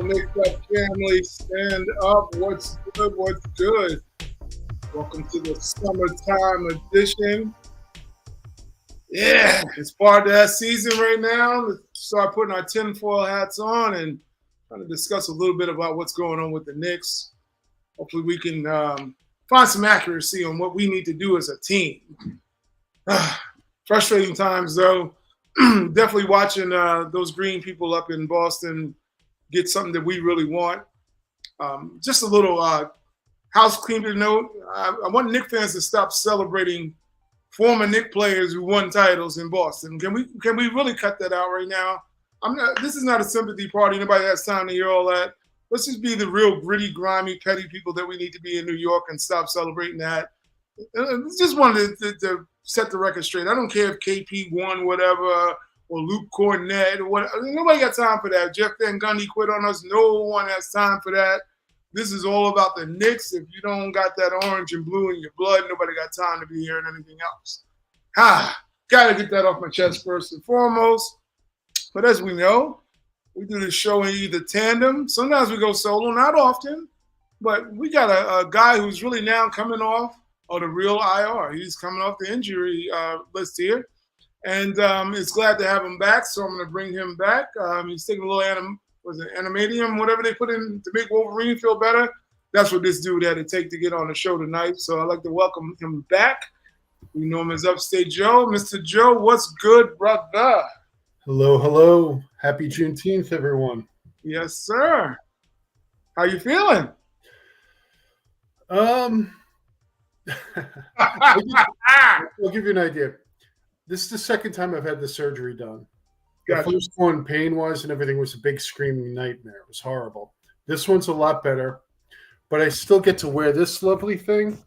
Knicked Up family, stand up. What's good? What's good? Welcome to the summertime edition. Yeah, it's part of that season right now. Let's start putting our tinfoil hats on and trying to discuss a little bit about what's going on with the Knicks. Hopefully we can find some accuracy on what we need to do as a team. Frustrating times, though. Definitely watching those green people up in Boston get something that we really want. Just a little house cleaning note. I want Knicks fans to stop celebrating former Knicks players who won titles in Boston. Can we really cut that out right now? This is not a sympathy party. Nobody has time to hear all that. Let's just be the real gritty, grimy, petty people that we need to be in New York and stop celebrating that. Just wanted to set the record straight. I don't care if KP won whatever or Luke Cornett or what. Nobody got time for that. Jeff Van Gundy quit on us. No one has time for that. This is all about the Knicks. If you don't got that orange and blue in your blood, nobody got time to be hearing anything else. Got to get that off my chest first and foremost. But as we know, we do this show in either tandem. Sometimes we go solo, not often. But we got a guy who's really now coming off of the real IR. He's coming off the injury list here. And it's glad to have him back, so I'm going to bring him back. He's taking a little animadium, whatever they put in to make Wolverine feel better. That's what this dude had to take to get on the show tonight. So I'd like to welcome him back. We know him as Upstate Joe. Mr. Joe, what's good, brother? Hello, hello. Happy Juneteenth, everyone. Yes, sir. How you feeling? I'll give you an idea. This is the second time I've had the surgery done. Gotcha. The first one, pain-wise and everything, was a big screaming nightmare. It was horrible. This one's a lot better, but I still get to wear this lovely thing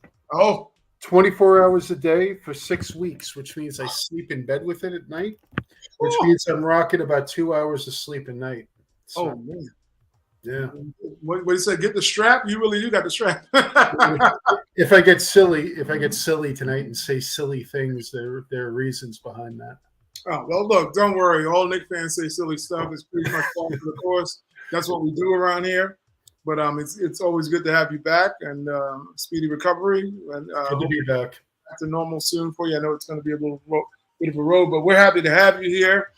24 hours a day for 6 weeks, which means I sleep in bed with it at night, which means I'm rocking about 2 hours of sleep a night. So, man. Yeah. What did you say? Get the strap? You got the strap. If I get silly tonight and say silly things, there are reasons behind that. Oh, well, look, don't worry. All Knicks fans say silly stuff. It's pretty much part of the course. That's what we do around here. But it's always good to have you back and speedy recovery. And good to be back. Back to normal soon for you. I know it's going to be a little bit of a road, but we're happy to have you here.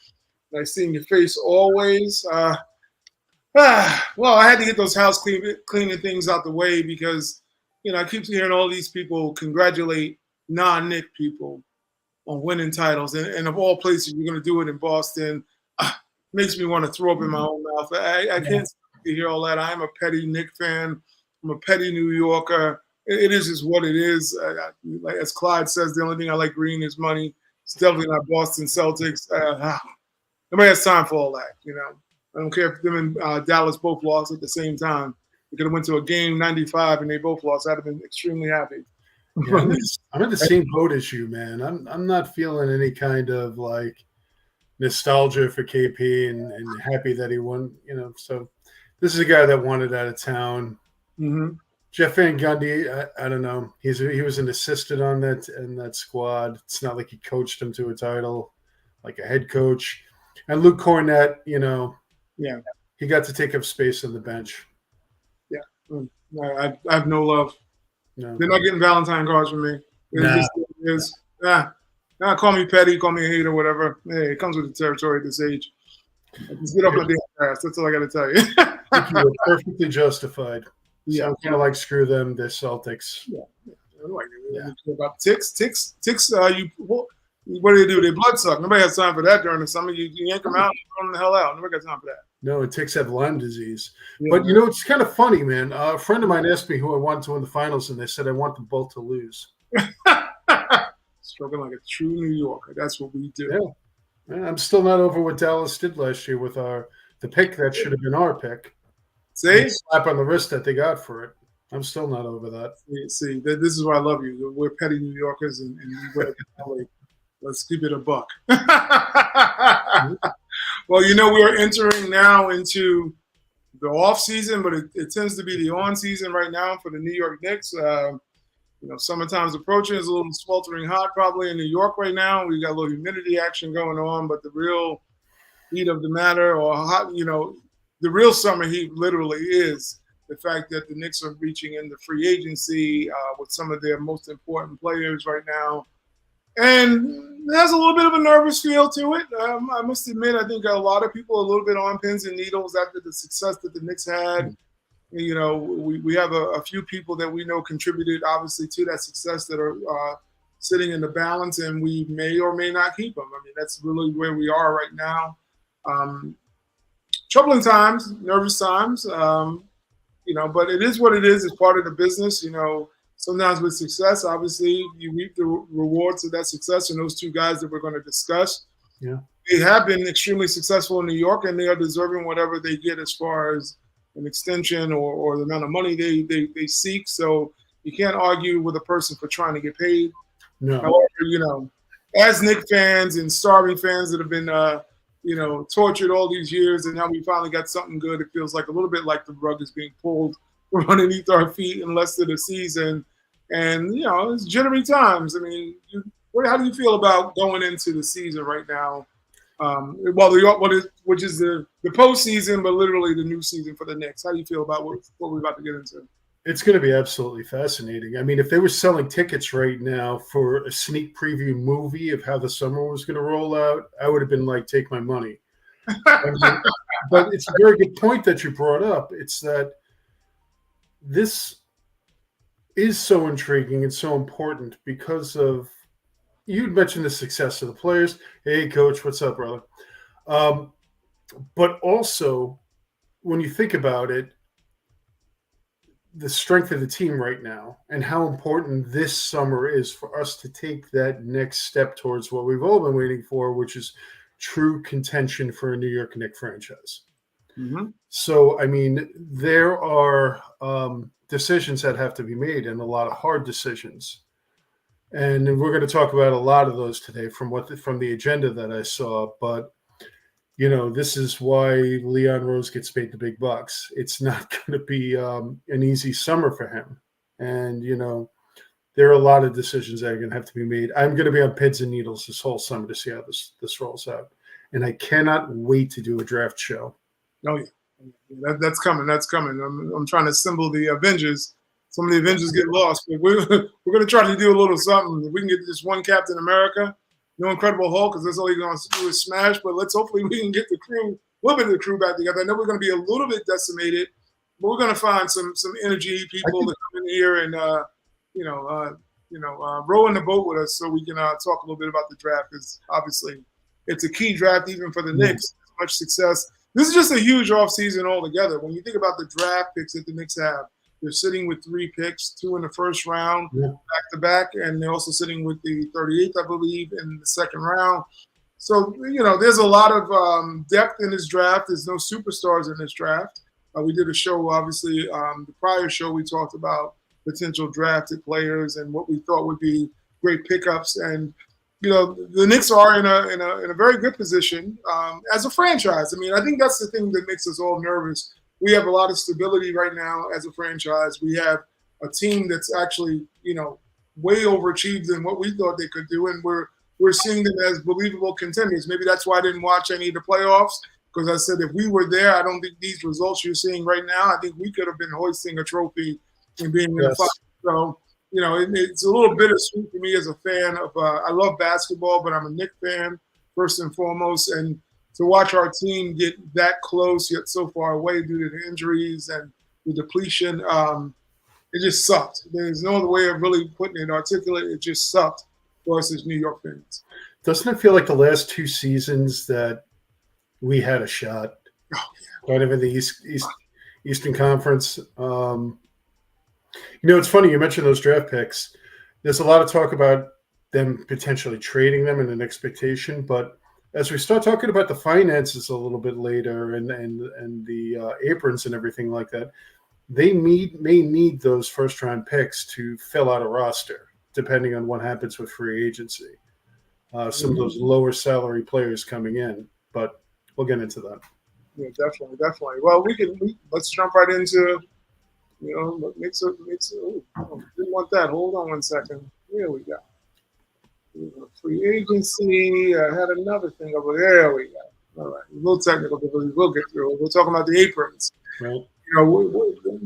Nice seeing your face always. Well, I had to get those house cleaning things out the way because, I keep hearing all these people congratulate non-Knick people on winning titles. And of all places, you're going to do it in Boston. Makes me want to throw up in my own mouth. I can't hear all that. I'm a petty Knick fan. I'm a petty New Yorker. It is just what it is. Like as Clyde says, the only thing I like green is money. It's definitely not Boston Celtics. Nobody has time for all that, I don't care if them and Dallas both lost at the same time. We could have went to a game 95 and they both lost. I'd have been extremely happy. Yeah, I'm in the same boat as you, man. I'm not feeling any kind of like nostalgia for KP and happy that he won. So this is a guy that wanted out of town. Mm-hmm. Jeff Van Gundy, I don't know. He was an assistant on that squad. It's not like he coached him to a title, like a head coach. And Luke Cornett, yeah, he got to take up space on the bench. Yeah, I have no love. No. They're not getting Valentine cards from me. Call me petty, call me a hater, whatever. Hey, it comes with the territory at this age. Just get off my damn ass. That's all I got to tell you. I think you were perfectly justified. Yeah, so kind of like screw them. They're Celtics. About ticks. What do they do? They blood suck. Nobody has time for that during the summer. You yank them out and throw them the hell out. Nobody got time for that. No, ticks have Lyme disease. Yeah. But, it's kind of funny, man. A friend of mine asked me who I wanted to win the finals, and they said I want them both to lose. Struggling like a true New Yorker. That's what we do. Yeah. I'm still not over what Dallas did last year with the pick that should have been our pick. See? The slap on the wrist that they got for it. I'm still not over that. See, this is why I love you. We're petty New Yorkers, and let's keep it a buck. Well, we're entering now into the off season, but it tends to be the on season right now for the New York Knicks. Summertime's approaching. It's a little sweltering hot probably in New York right now. We got a little humidity action going on, but the real heat of the matter or hot, the real summer heat literally is the fact that the Knicks are reaching into free agency with some of their most important players right now. And it has a little bit of a nervous feel to it. I must admit, I think a lot of people are a little bit on pins and needles after the success that the Knicks had. You know, we have a few people that we know contributed, obviously, to that success that are sitting in the balance, and we may or may not keep them. I mean, that's really where we are right now. Troubling times, nervous times, you know, but it is what it is. It's part of the business, you know. Sometimes with success, obviously, you reap the rewards of that success. And those two guys that we're going to discuss, they have been extremely successful in New York, and they are deserving whatever they get as far as an extension or the amount of money they seek. So you can't argue with a person for trying to get paid. No. However, you know, as Knicks fans and starving fans that have been, you know, tortured all these years, and now we finally got something good, it feels like a little bit like the rug is being pulled from underneath our feet in less than a season. And, you know, it's jittery times. I mean, how do you feel about going into the season right now? Which is the postseason, but literally the new season for the Knicks. How do you feel about what we're about to get into? It's going to be absolutely fascinating. I mean, if they were selling tickets right now for a sneak preview movie of how the summer was going to roll out, I would have been like, take my money. I mean, but it's a very good point that you brought up. It's that this is so intriguing and so important because of, you mentioned the success of the players. Hey, coach, what's up, brother? But also, when you think about it, the strength of the team right now and how important this summer is for us to take that next step towards what we've all been waiting for, which is true contention for a New York Knicks franchise. Mm-hmm. So, I mean, there are decisions that have to be made and a lot of hard decisions. And we're going to talk about a lot of those today from the agenda that I saw. But, you know, this is why Leon Rose gets paid the big bucks. It's not going to be an easy summer for him. And, you know, there are a lot of decisions that are going to have to be made. I'm going to be on pins and needles this whole summer to see how this rolls out. And I cannot wait to do a draft show. Oh, yeah. That's coming. That's coming. I'm trying to assemble the Avengers. Some of the Avengers get lost, but we're going to try to do a little something. If we can get this one Captain America, no Incredible Hulk, because that's all he's going to do is smash. But hopefully we can get the crew, a little bit of the crew back together. I know we're going to be a little bit decimated, but we're going to find some energy people that come in here and row in the boat with us so we can talk a little bit about the draft, because obviously it's a key draft even for the Knicks. Much success. This is just a huge offseason altogether. When you think about the draft picks that the Knicks have, they're sitting with 3 picks, 2 in the first round, back-to-back, and they're also sitting with the 38th, I believe, in the second round. So, you know, there's a lot of depth in this draft. There's no superstars in this draft. We did a show, obviously, the prior show we talked about potential drafted players and what we thought would be great pickups. And you know, the Knicks are in a very good position as a franchise. I mean, I think that's the thing that makes us all nervous. We have a lot of stability right now as a franchise. We have a team that's actually, you know, way overachieved than what we thought they could do, and we're seeing them as believable contenders. Maybe that's why I didn't watch any of the playoffs, because I said if we were there, I don't think these results you're seeing right now, I think we could have been hoisting a trophy and being in the fight. So, you know, it's a little bittersweet for me as a fan of I love basketball, but I'm a Knicks fan first and foremost. And to watch our team get that close yet so far away due to the injuries and the depletion, it just sucked. There's no other way of really putting it articulate. It just sucked for us as New York fans. Doesn't it feel like the last 2 seasons that we had a shot? Oh, yeah. Kind of in the Eastern Conference. You know, it's funny you mentioned those draft picks. There's a lot of talk about them potentially trading them in an expectation, but as we start talking about the finances a little bit later and the aprons and everything like that, they may need those first-round picks to fill out a roster, depending on what happens with free agency. Some of those lower salary players coming in, but we'll get into that. Yeah, definitely. Well, let's jump right into. You know, makes it. Oh, didn't want that. Hold on one second. Here we go. Free agency. I had another thing over there. We go. All right. A little technical, but we'll get through it. We're talking about the aprons. Right. You know,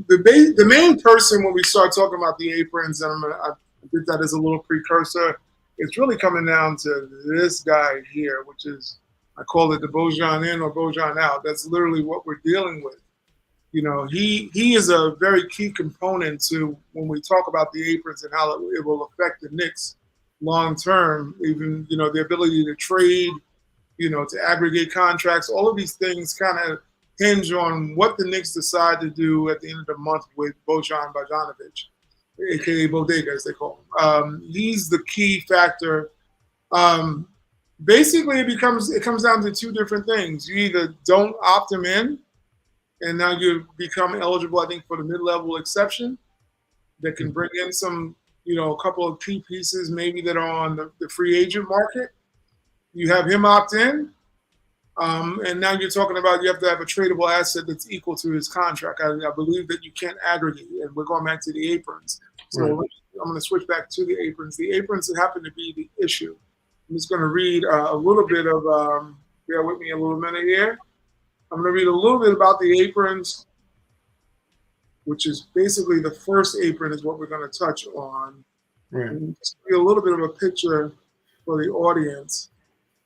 the main person when we start talking about the aprons, and I did that as a little precursor, it's really coming down to this guy here, which is, I call it the Bojan in or Bojan out. That's literally what we're dealing with. You know, he is a very key component to when we talk about the aprons and how it will affect the Knicks long term. Even, you know, the ability to trade, you know, to aggregate contracts, all of these things kind of hinge on what the Knicks decide to do at the end of the month with Bojan Bogdanovic, aka Bodega, as they call him. He's the key factor. Basically, it comes down to two different things. You either don't opt him in, and now you become eligible, I think, for the mid-level exception that can bring in some, you know, a couple of key pieces maybe that are on the free agent market. You have him opt in, and now you're talking about you have to have a tradable asset that's equal to his contract. I believe that you can't aggregate, and we're going back to the aprons. So right. I'm going to switch back to the aprons. The aprons that happen to be the issue. I'm just going to read a little bit of, bear with me a little minute here. I'm going to read a little bit about the aprons, which is basically the first apron is what we're going to touch on. Right. And just give you a little bit of a picture for the audience.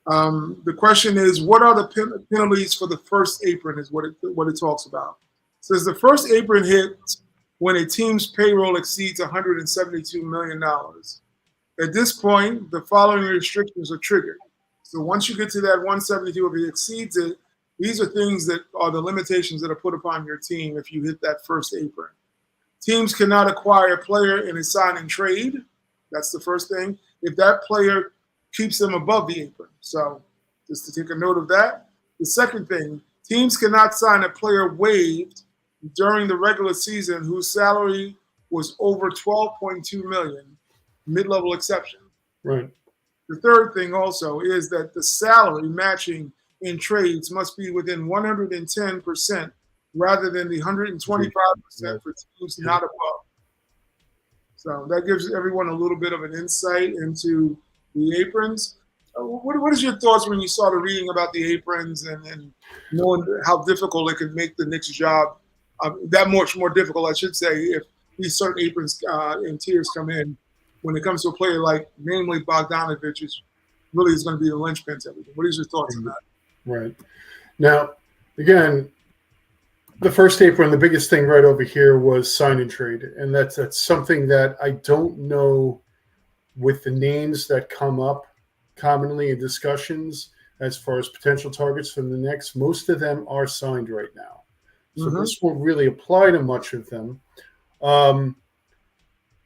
The question is, what are the penalties for the first apron is what it talks about. It says the first apron hits when a team's payroll exceeds $172 million. At this point, the following restrictions are triggered. So once you get to that 172, if it exceeds it, these are things that are the limitations that are put upon your team if you hit that first apron. Teams cannot acquire a player in a sign and trade. That's the first thing. If that player keeps them above the apron. So just to take a note of that. The second thing, teams cannot sign a player waived during the regular season whose salary was over $12.2 million, mid-level exception. Right. The third thing also is that the salary matching in trades must be within 110% rather than the 125% for teams not above. So that gives everyone a little bit of an insight into the aprons. What is your thoughts when you started reading about the aprons and knowing how difficult it could make the Knicks' job, that much more difficult, I should say, if these certain aprons and tiers come in when it comes to a player like, namely Bogdanovic, which really is going to be the linchpin to everything. What is your thoughts on that? Right. Now, again, the first apron, the biggest thing right over here was sign and trade. And that's something that I don't know with the names that come up commonly in discussions as far as potential targets from the Knicks. Most of them are signed right now. So this won't really apply to much of them.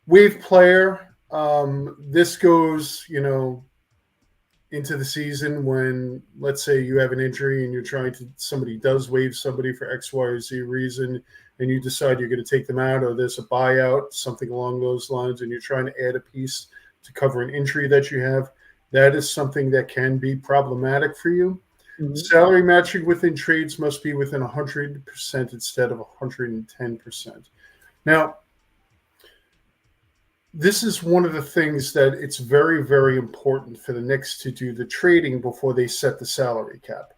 Wave player, this goes, you know, into the season when, let's say, you have an injury and you're trying to, somebody does waive somebody for X, Y, or Z reason, and you decide you're going to take them out, or there's a buyout, something along those lines, and you're trying to add a piece to cover an injury that you have. That is something that can be problematic for you. Mm-hmm. Salary matching within trades must be within 100% instead of 110%. Now, this is one of the things that it's very, very important for the Knicks to do the trading before they set the salary cap,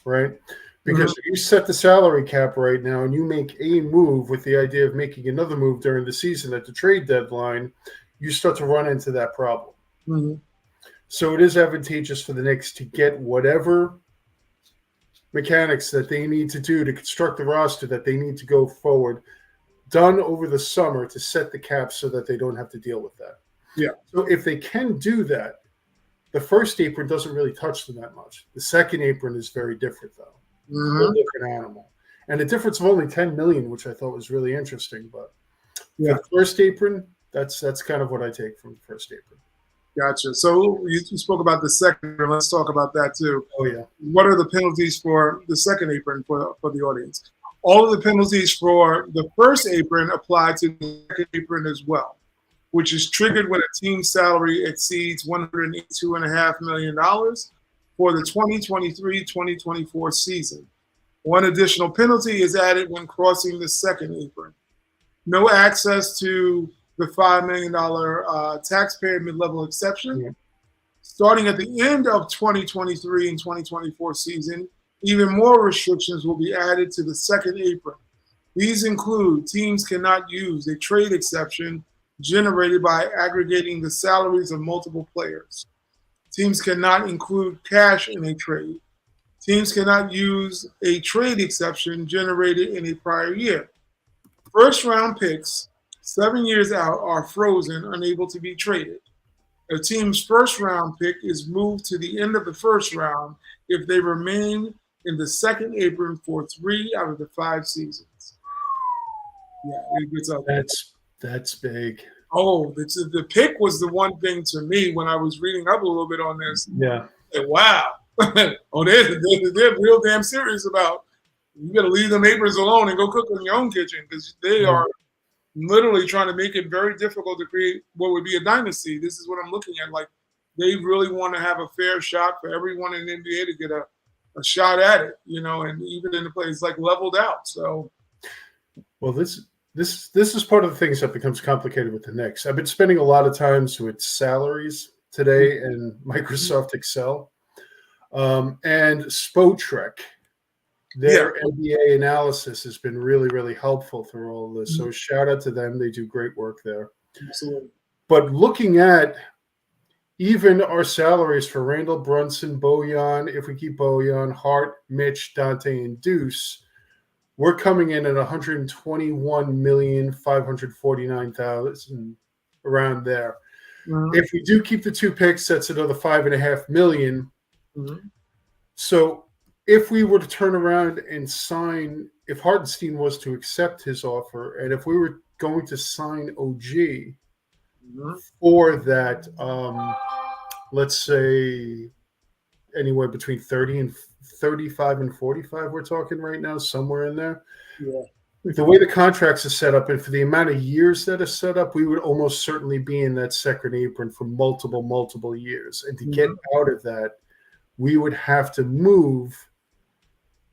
right? Because if you set the salary cap right now and you make a move with the idea of making another move during the season at the trade deadline, you start to run into that problem. Mm-hmm. So it is advantageous for the Knicks to get whatever mechanics that they need to do to construct the roster that they need to go forward done over the summer to set the cap so that they don't have to deal with that. Yeah. So if they can do that, the first apron doesn't really touch them that much. The second apron is very different, though. Mm-hmm. A different animal. And a difference of only $10 million, which I thought was really interesting. But for the first apron, that's kind of what I take from the first apron. Gotcha. So you spoke about the second apron. Let's talk about that too. Oh, yeah. What are the penalties for the second apron for the audience? All of the penalties for the first apron apply to the second apron as well, which is triggered when a team's salary exceeds $182.5 million for the 2023-2024 season. One additional penalty is added when crossing the second apron. No access to the $5 million taxpayer mid-level exception. Yeah. Starting at the end of 2023 and 2024 season, even more restrictions will be added to the second apron. These include teams cannot use a trade exception generated by aggregating the salaries of multiple players. Teams cannot include cash in a trade. Teams cannot use a trade exception generated in a prior year. First-round picks 7 years out are frozen, unable to be traded. A team's first-round pick is moved to the end of the first round if they remain in the second apron for 3 out of the 5 seasons. Yeah, it gets up. That's big. Oh, the pick was the one thing to me when I was reading up a little bit on this. Yeah. Wow. Oh, they're real damn serious about you got to leave them aprons alone and go cook in your own kitchen because they are literally trying to make it very difficult to create what would be a dynasty. This is what I'm looking at. Like they really want to have a fair shot for everyone in the NBA to get a shot at it, and even in the play, it's like leveled out. So, well, this is part of the things that becomes complicated with the Knicks. I've been spending a lot of times with salaries today in Microsoft Excel, and Spotrek. Their NBA analysis has been really, really helpful through all of this. So shout out to them. They do great work there. Absolutely. But looking at even our salaries for Randall Brunson, Bojan, if we keep Bojan, Hart, Mitch, Dante, and Deuce, we're coming in at $121,549,000 around there. Mm-hmm. If we do keep the 2 picks, that's another $5.5 million. Mm-hmm. So if we were to turn around and sign, if Hartenstein was to accept his offer, and if we were going to sign OG for that, let's say anywhere between 35 and 45, we're talking right now, somewhere in there. Yeah. The way the contracts are set up and for the amount of years that are set up, we would almost certainly be in that second apron for multiple years. And to get out of that, we would have to move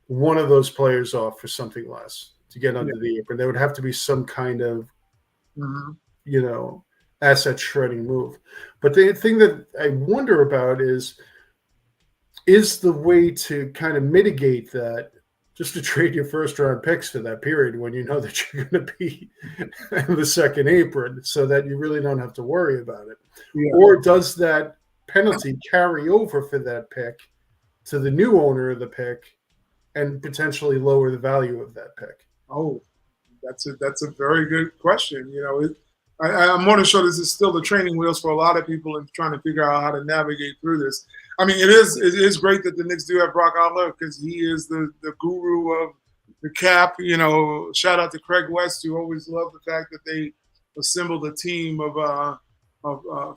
one of those players off for something less to get under the apron. There would have to be some kind of, asset shredding move. But the thing that I wonder about is the way to kind of mitigate that just to trade your first round picks for that period when you know that you're going to be in the second apron so that you really don't have to worry about it. Yeah. Or does that penalty carry over for that pick to the new owner of the pick and potentially lower the value of that pick? Oh, that's a very good question. I'm more than sure this is still the training wheels for a lot of people in trying to figure out how to navigate through this. I mean, it is great that the Knicks do have Brock Osweiler because he is the guru of the cap. Shout out to Craig West, who always loved the fact that they assembled a team of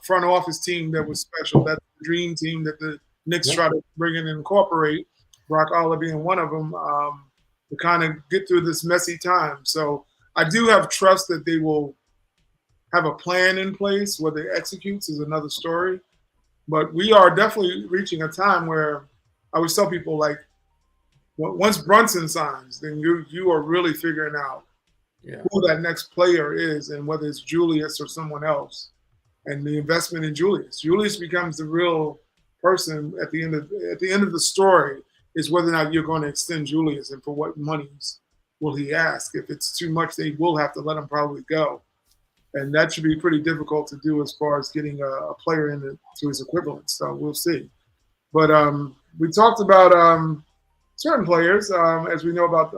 front office team that was special. That's the dream team that the Knicks try to bring in and incorporate. Brock Osweiler being one of them, to kind of get through this messy time. So I do have trust that they will have a plan in place. Whether it executes is another story. But we are definitely reaching a time where I always tell people, like, once Brunson signs, then you are really figuring out who that next player is and whether it's Julius or someone else. And the investment in Julius. Julius becomes the real person at the end of the story. Is whether or not you're going to extend Julius and for what monies will he ask. If it's too much, they will have to let him probably go. And that should be pretty difficult to do as far as getting a player to his equivalent. So we'll see. But we talked about certain players. As we know about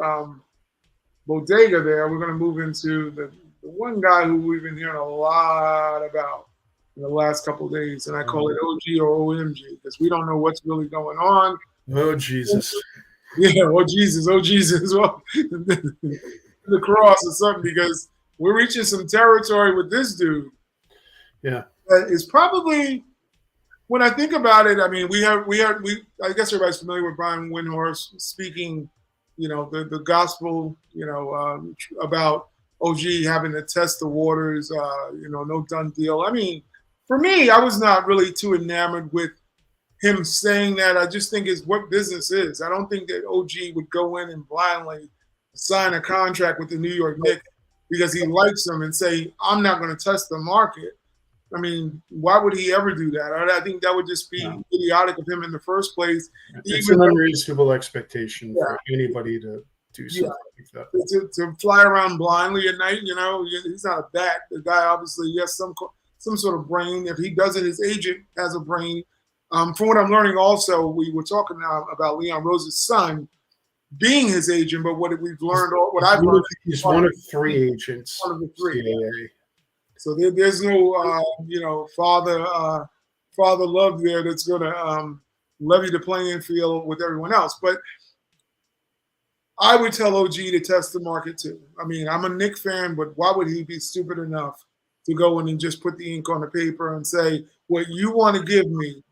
Bodega there, we're going to move into the one guy who we've been hearing a lot about in the last couple of days, and I call it OG or OMG because we don't know what's really going on. Oh, Jesus. Yeah, oh, Jesus. Well, the cross or something because we're reaching some territory with this dude. Yeah. That is probably, when I think about it, I mean, I guess everybody's familiar with Brian Windhorst speaking, the gospel, about OG having to test the waters, no done deal. I mean, for me, I was not really too enamored with him saying that. I just think it's what business is. I don't think that OG would go in and blindly sign a contract with the New York Knicks because he likes them and say, I'm not going to test the market. I mean, why would he ever do that? I think that would just be idiotic of him in the first place. It's an unreasonable expectation for anybody to do something like that. To fly around blindly at night, he's not a bat. The guy obviously has some sort of brain. If he does it, his agent has a brain. From what I'm learning also, we were talking now about Leon Rose's son being his agent, but what we've learned, what I've learned, he's one of 3 agents. One of the 3. CAA. So there's no, father love there that's going to levy the playing field with everyone else. But I would tell OG to test the market too. I mean, I'm a Knicks fan, but why would he be stupid enough to go in and just put the ink on the paper and say, what you want to give me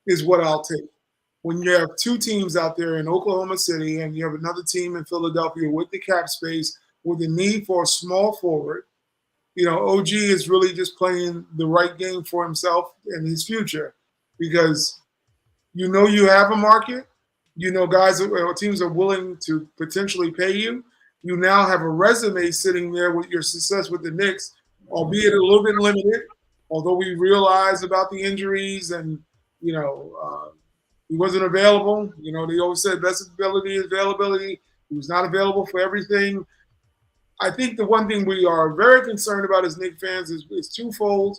is what I'll take? When you have 2 teams out there in Oklahoma City and you have another team in Philadelphia with the cap space, with the need for a small forward, OG is really just playing the right game for himself and his future, because you have a market, guys or teams are willing to potentially pay you. You now have a resume sitting there with your success with the Knicks, albeit a little bit limited, although we realize about the injuries and, he wasn't available. They always said best ability is availability. He was not available for everything. I think the one thing we are very concerned about as Knicks fans is twofold.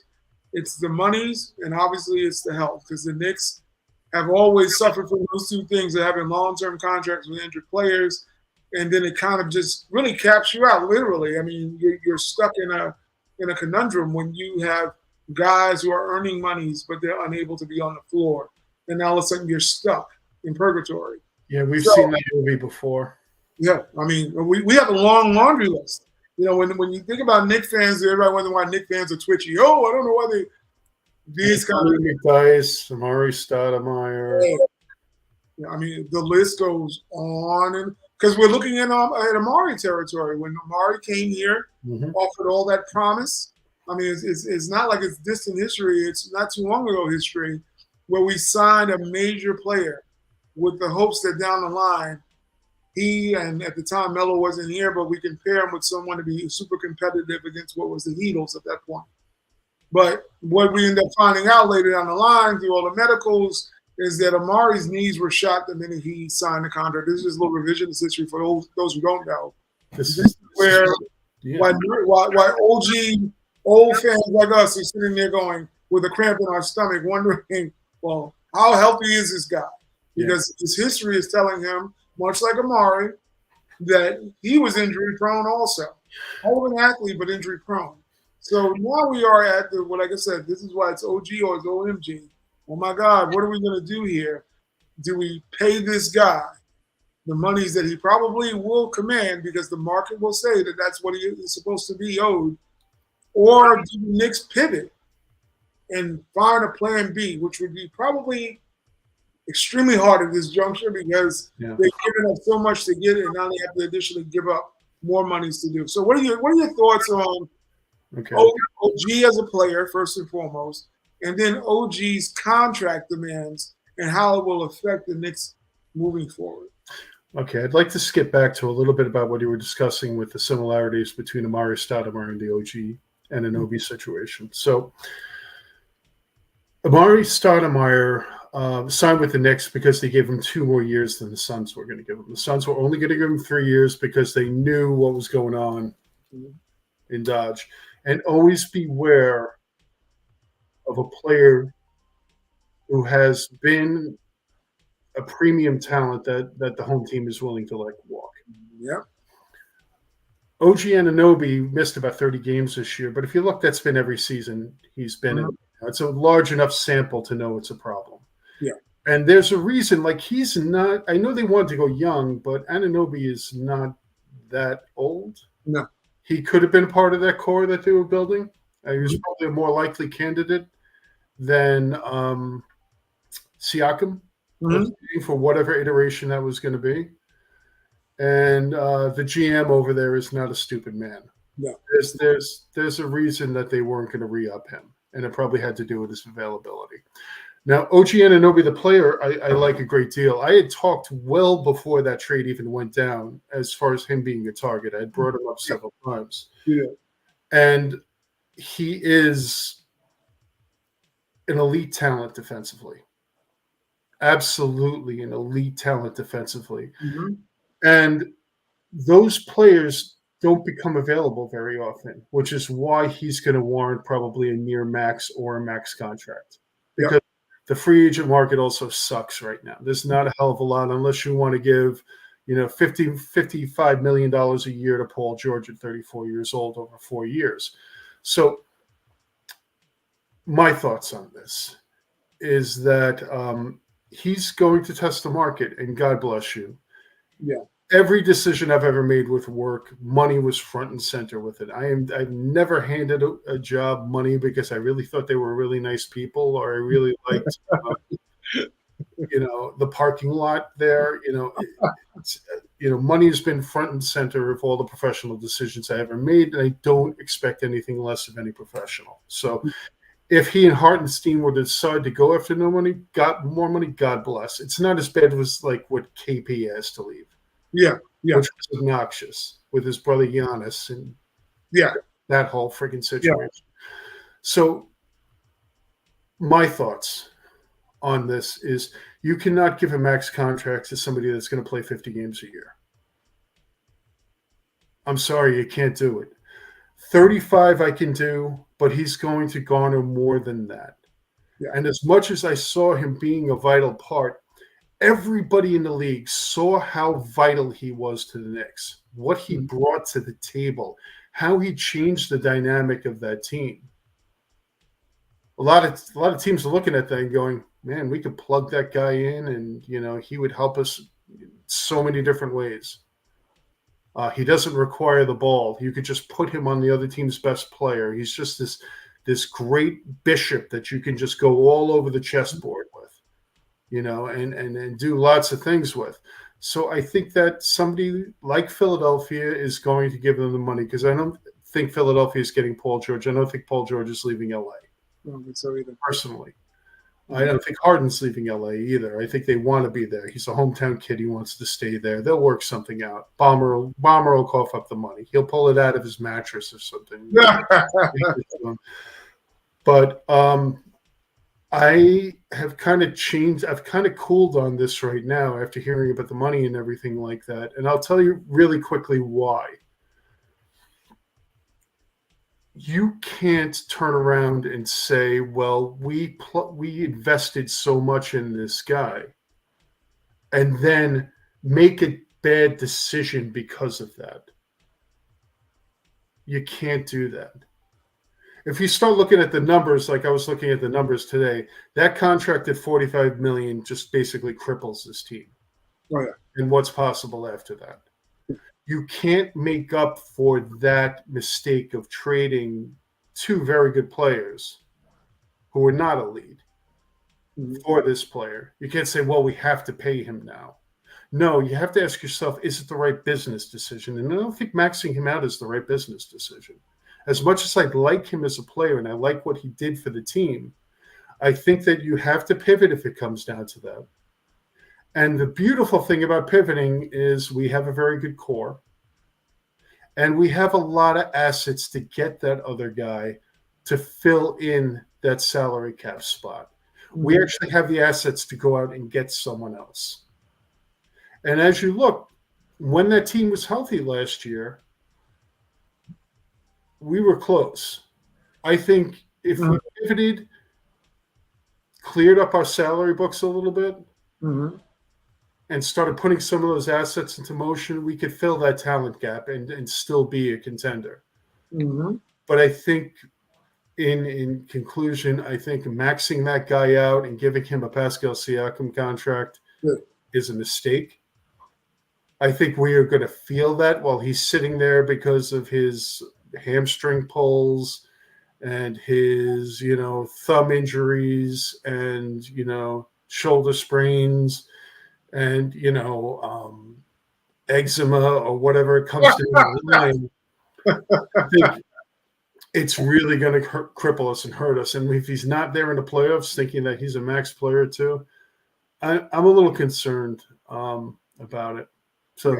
It's the monies, and obviously it's the health, because the Knicks have always suffered from those 2 things of having long-term contracts with injured players, and then it kind of just really caps you out, literally. I mean, you're stuck in a conundrum when you have guys who are earning monies, but they're unable to be on the floor. And now all of a sudden you're stuck in purgatory. Yeah, we've seen that movie before. Yeah, I mean, we have a long laundry list. When you think about Knicks fans, everybody wondering why Knicks fans are twitchy. Oh, I don't know why these kind of guys, Amari Stoudemire. Yeah, I mean, the list goes on, and because we're looking at Amari territory. When Amari came here, offered all that promise. I mean, it's not like it's distant history. It's not too long ago history, where we signed a major player with the hopes that down the line, he, and at the time Melo wasn't here, but we can pair him with someone to be super competitive against what was the Heatles at that point. But what we end up finding out later down the line through all the medicals is that Amari's knees were shot the minute he signed the contract. This is just a little revisionist history for those who don't know. This is where why OG, old fans like us are sitting there going with a cramp in our stomach wondering, well, how healthy is this guy? Because his history is telling him, much like Amari, that he was injury prone also. Old an athlete, but injury prone. So now we are at like I said, this is why it's OG or it's OMG. Oh my God, what are we going to do here? Do we pay this guy the monies that he probably will command because the market will say that that's what he is supposed to be owed? Or do the Knicks pivot and find a plan B, which would be probably extremely hard at this juncture because they've given us so much to get it, and now they have to additionally give up more monies to do. So what are your thoughts on OG as a player, first and foremost, and then OG's contract demands and how it will affect the Knicks moving forward? Okay, I'd like to skip back to a little bit about what you were discussing with the similarities between Amari Stoudemire and the OG and Anunoby situation. So Amari Stoudemire signed with the Knicks because they gave him 2 more years than the Suns were going to give him. The Suns were only going to give him 3 years because they knew what was going on in Dodge. And always beware of a player who has been a premium talent that the home team is willing to let walk. Yeah. OG Anunoby missed about 30 games this year, but if you look, that's been every season he's been in. It's a large enough sample to know it's a problem. Yeah. And there's a reason, like he's not, I know they wanted to go young, but Anunoby is not that old. No. He could have been a part of that core that they were building. He was probably a more likely candidate than Siakam for whatever iteration that was going to be. And the GM over there is not a stupid man. Yeah. There's a reason that they weren't going to re-up him, and it probably had to do with his availability. Now, OG Anunoby, the player, I like a great deal. I had talked well before that trade even went down as far as him being a target. I had brought him up several times. Yeah. And he is an elite talent defensively. Absolutely an elite talent defensively. Mm-hmm. And those players don't become available very often, which is why he's going to warrant probably a near max or a max contract. Because the free agent market also sucks right now. There's not a hell of a lot unless you want to give, $55 million a year to Paul George at 34 years old over 4 years. So my thoughts on this is that he's going to test the market, and God bless you. Yeah. Every decision I've ever made with work, money was front and center with it. I've never handed a job money because I really thought they were really nice people, or I really liked, the parking lot there. Money has been front and center of all the professional decisions I ever made, and I don't expect anything less of any professional. So, if he and Hartenstein were to decide to go after more money, God bless. It's not as bad as like what KP has to leave. Yeah. Which was obnoxious with his brother Giannis and that whole freaking situation. Yeah. So my thoughts on this is you cannot give a max contract to somebody that's going to play 50 games a year. I'm sorry, you can't do it. 35 I can do, but he's going to garner more than that. Yeah. And as much as I saw him being a vital part, everybody in the league saw how vital he was to the Knicks, what he brought to the table, how he changed the dynamic of that team. A lot of teams are looking at that and going, man, we could plug that guy in and, he would help us so many different ways. He doesn't require the ball. You could just put him on the other team's best player. He's just this great bishop that you can just go all over the chessboard with. And do lots of things with. So I think that somebody like Philadelphia is going to give them the money, because I don't think Philadelphia is getting Paul George. I don't think Paul George is leaving LA. I don't think so either. Personally. I don't think Harden's leaving LA either. I think they want to be there. He's a hometown kid. He wants to stay there. They'll work something out. Bomber will cough up the money. He'll pull it out of his mattress or something. But I have kind of changed. I've kind of cooled on this right now after hearing about the money and everything like that. And I'll tell you really quickly why. You can't turn around and say, well, we invested so much in this guy and then make a bad decision because of that. You can't do that. If you start looking at the numbers, like I was looking at the numbers today, that contract at $45 million just basically cripples this team. Oh, yeah. And what's possible after that? You can't make up for that mistake of trading two very good players who are not elite for this player. You can't say, well, we have to pay him now. No, you have to ask yourself, is it the right business decision? And I don't think maxing him out is the right business decision. As much as I like him as a player and I like what he did for the team, I think that you have to pivot if it comes down to that. And the beautiful thing about pivoting is we have a very good core. And we have a lot of assets to get that other guy to fill in that salary cap spot. We actually have the assets to go out and get someone else. And as you look, when that team was healthy last year, we were close. I think if we pivoted, cleared up our salary books a little bit, and started putting some of those assets into motion, we could fill that talent gap and still be a contender. But I think in conclusion, I think maxing that guy out and giving him a Pascal Siakam contract is a mistake. I think we are going to feel that while he's sitting there because of his hamstring pulls and his, thumb injuries and, shoulder sprains and, eczema or whatever it comes to the line. I think it's really going to cripple us and hurt us. And if he's not there in the playoffs, thinking that he's a max player too, I'm a little concerned about it. So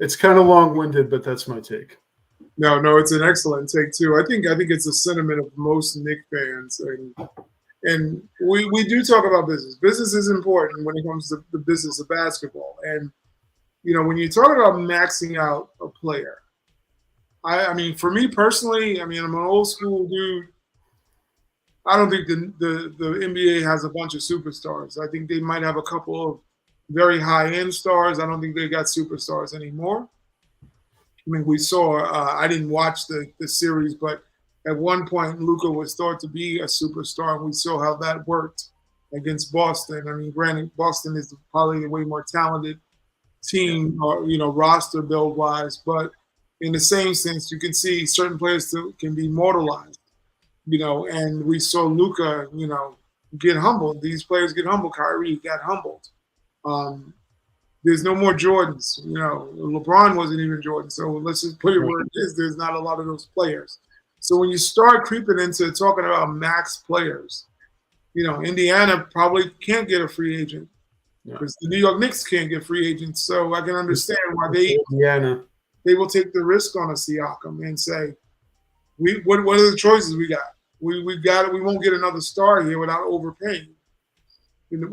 it's kind of long-winded, but that's my take. No, it's an excellent take too. I think it's the sentiment of most Knicks fans, And we do talk about business. Business is important when it comes to the business of basketball. And, when you talk about maxing out a player, I mean, for me personally, I'm an old school dude. I don't think the NBA has a bunch of superstars. I think they might have a couple of very high-end stars. I don't think they got superstars anymore. I mean, we saw, I didn't watch the series, but at one point, Luka was thought to be a superstar, and we saw how that worked against Boston. I mean, granted, Boston is probably a way more talented team, or roster build-wise, but in the same sense, you can see certain players can be immortalized, and we saw Luka, get humbled. These players get humbled. Kyrie got humbled. There's no more Jordans. LeBron wasn't even Jordan. So let's just put it where it is. There's not a lot of those players. So when you start creeping into talking about max players, Indiana probably can't get a free agent because the New York Knicks can't get free agents. So I can understand why they will take the risk on a Siakam and say, what are the choices we got? We won't get another star here without overpaying.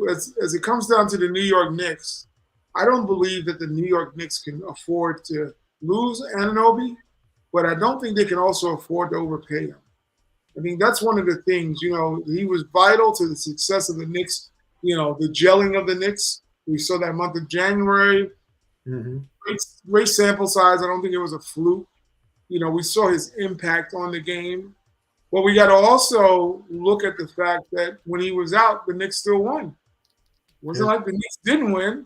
As it comes down to the New York Knicks, I don't believe that the New York Knicks can afford to lose Anunoby, but I don't think they can also afford to overpay him. I think that's one of the things, he was vital to the success of the Knicks, the gelling of the Knicks. We saw that month of January. Mm-hmm. Great sample size. I don't think it was a fluke. We saw his impact on the game. But we got to also look at the fact that when he was out, the Knicks still won. It wasn't like the Knicks didn't win.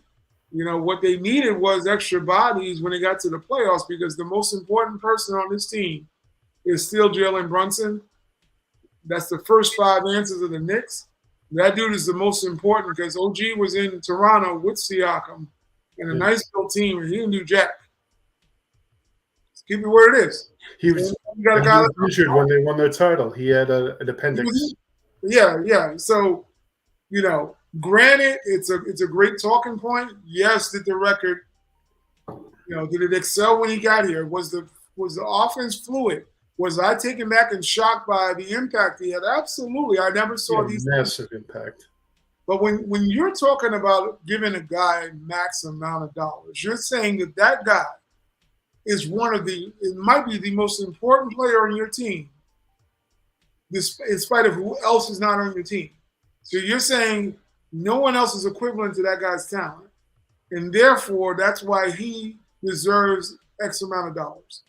What they needed was extra bodies when they got to the playoffs because the most important person on this team is still Jalen Brunson. That's the first 5 answers of the Knicks. That dude is the most important because OG was in Toronto with Siakam and a nice built team, and he didn't do jack. Just keep it where it is. He was injured when they won their title. He had an appendix. Yeah. So, granted, it's a great talking point. Yes, did the record, did it excel when he got here? Was the offense fluid? Was I taken back and shocked by the impact he had? Absolutely. I never saw these massive impact. But when you're talking about giving a guy max amount of dollars, you're saying that guy is it might be the most important player on your team, in spite of who else is not on your team. So you're saying no one else is equivalent to that guy's talent. And therefore, that's why he deserves X amount of dollars.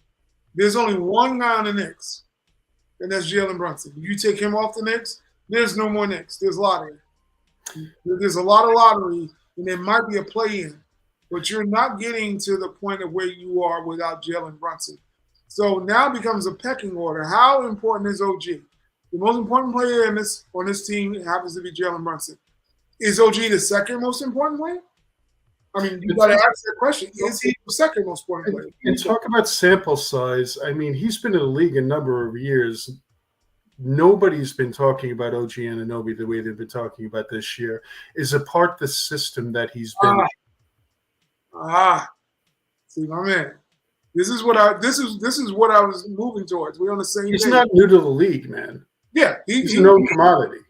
There's only one guy on the Knicks, and that's Jalen Brunson. You take him off the Knicks, there's no more Knicks. There's lottery. There's a lot of lottery, and there might be a play-in. But you're not getting to the point of where you are without Jalen Brunson. So now it becomes a pecking order. How important is OG? The most important player on this team happens to be Jalen Brunson. Is OG the second most important player? I mean, you got to ask that question. Is he the second most important player? And talk about sample size. I mean, he's been in the league a number of years. Nobody's been talking about OG Anunoby the way they've been talking about this year. Is a part of the system that he's been. See, my man. This is what I was moving towards. We're on the same. He's not new to the league, man. Yeah, he's a known commodity.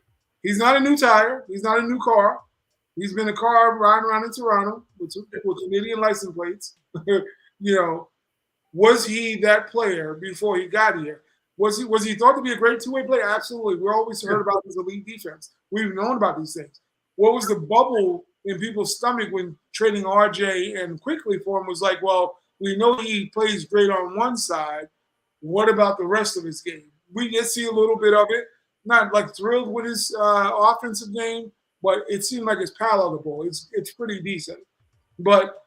He's not a new tire. He's not a new car. He's been a car riding around in Toronto with Canadian license plates. Was he that player before he got here? Was he thought to be a great two-way player? Absolutely. We're always heard about his elite defense. We've known about these things. What was the bubble in people's stomach when trading RJ and Quickly for him was like, well, we know he plays great on one side. What about the rest of his game? We did see a little bit of it. Not like thrilled with his offensive game, but it seemed like it's palatable. It's pretty decent. But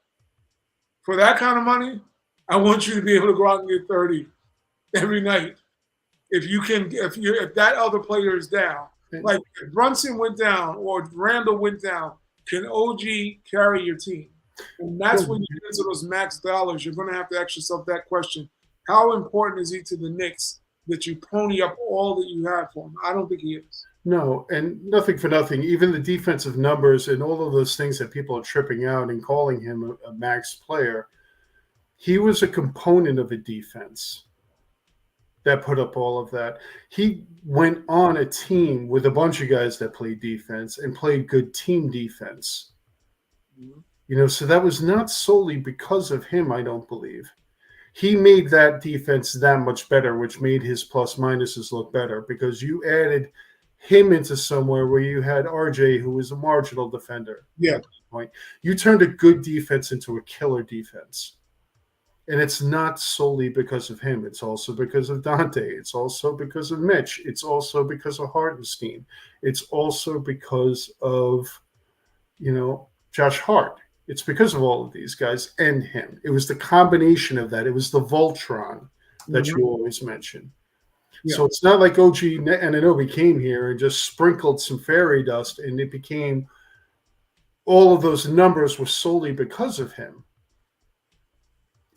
for that kind of money, I want you to be able to go out and get 30 every night. If that other player is down, like if Brunson went down or Randall went down, can OG carry your team? And that's when you get into those max dollars. You're going to have to ask yourself that question. How important is he to the Knicks that you pony up all that you have for him? I don't think he is. No, and nothing for nothing. Even the defensive numbers and all of those things that people are tripping out and calling him a max player, he was a component of a defense. that put up all of that. He went on a team with a bunch of guys that played defense and played good team defense. So that was not solely because of him, I don't believe. He made that defense that much better, which made his plus minuses look better because you added him into somewhere where you had RJ, who was a marginal defender. Yeah. At that point. You turned a good defense into a killer defense. And it's not solely because of him. It's also because of Dante. It's also because of Mitch. It's also because of Hartenstein. It's also because of, Josh Hart. It's because of all of these guys and him. It was the combination of that. It was the Voltron that you always mention. Yeah. So it's not like OG Anunoby came here and just sprinkled some fairy dust and it became all of those numbers were solely because of him.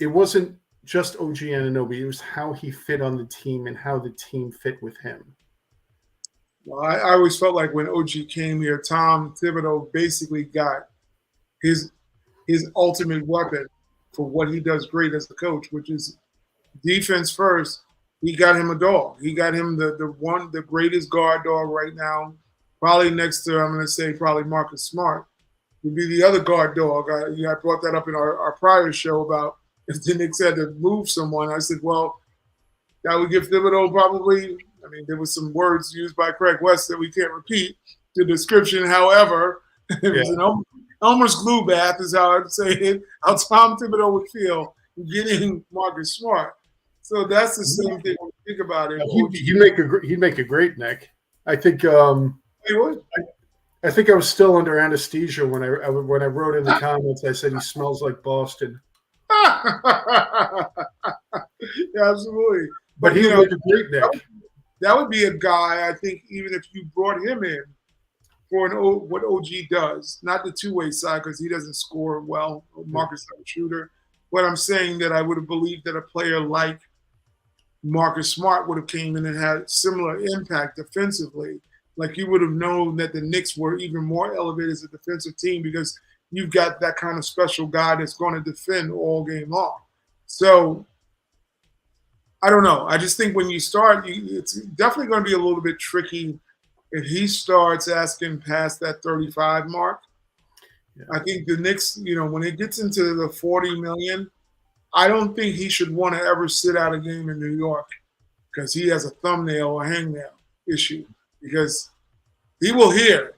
It wasn't just OG Anunoby. It was how he fit on the team and how the team fit with him. Well, I always felt like when OG came here, Tom Thibodeau basically got his ultimate weapon for what he does great as a coach, which is defense first. He got him a dog. He got him the greatest guard dog right now, probably next to, I'm going to say, probably Marcus Smart would be the other guard dog. I brought that up in our prior show about if the Knicks had to move someone. I said, well, that would give Thibodeau probably, there was some words used by Craig West that we can't repeat the description. However, it was an Elmer's glue bath is how I'd say it, how Tom Thibodeau would feel getting Marcus Smart. So that's the same thing when you think about it. He'd make a great Nick. I think he would. I think I was still under anesthesia when I wrote in the comments. I said he smells like Boston. Yeah, absolutely. But he would make a great Nick. That would be a guy. I think even if you brought him in for what OG does, not the two-way side because he doesn't score well. Marcus is a shooter. But I'm saying that I would have believed that a player like Marcus Smart would have came in and had similar impact defensively. Like you would have known that the Knicks were even more elevated as a defensive team because you've got that kind of special guy that's going to defend all game long. So I don't know. I just think when you start, it's definitely going to be a little bit tricky if he starts asking past that 35 mark. Yeah. I think the Knicks, when it gets into the 40 million, I don't think he should want to ever sit out a game in New York because he has a thumbnail or hangnail issue because he will hear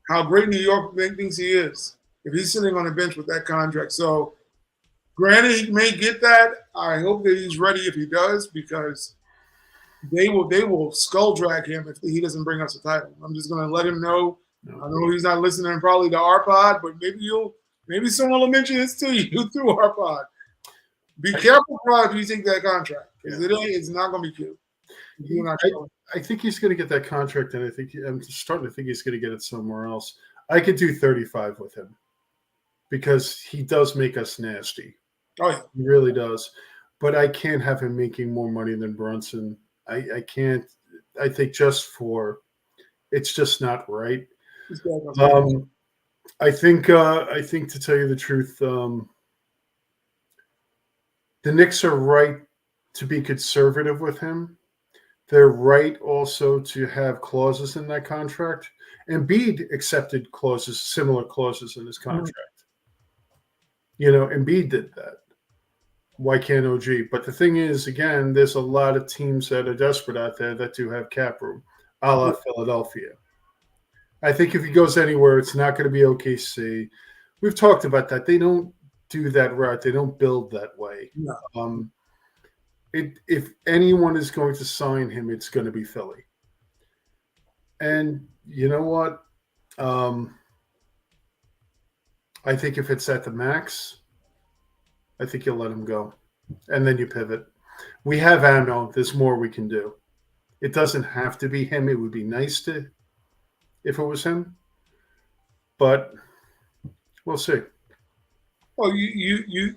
how great New York thinks he is if he's sitting on a bench with that contract. So granted, he may get that. I hope that he's ready if he does because they will skull drag him if he doesn't bring us a title. I'm just going to let him know. I know he's not listening probably to our pod, but maybe someone will mention this to you through our pod. Be careful, bro, if you take that contract because it's not going to be cute. I think he's going to get that contract, and I'm starting to think he's going to get it somewhere else. I could do 35 with him because he does make us nasty. Oh, yeah. He really does. But I can't have him making more money than Brunson. I can't. I think it's just not right. I think to tell you the truth, the Knicks are right to be conservative with him. They're right also to have clauses in that contract. Embiid accepted similar clauses in his contract. Embiid did that. Why can't OG? But the thing is, again, there's a lot of teams that are desperate out there that do have cap room, a la Philadelphia. I think if he goes anywhere, it's not going to be OKC. We've talked about that. They don't do that route. They don't build that way. No. If anyone is going to sign him, it's going to be Philly. And you know what? I think if it's at the max, I think you'll let him go. And then you pivot. We have ammo. There's more we can do. It doesn't have to be him. It would be nice if it was him. But we'll see. Well, you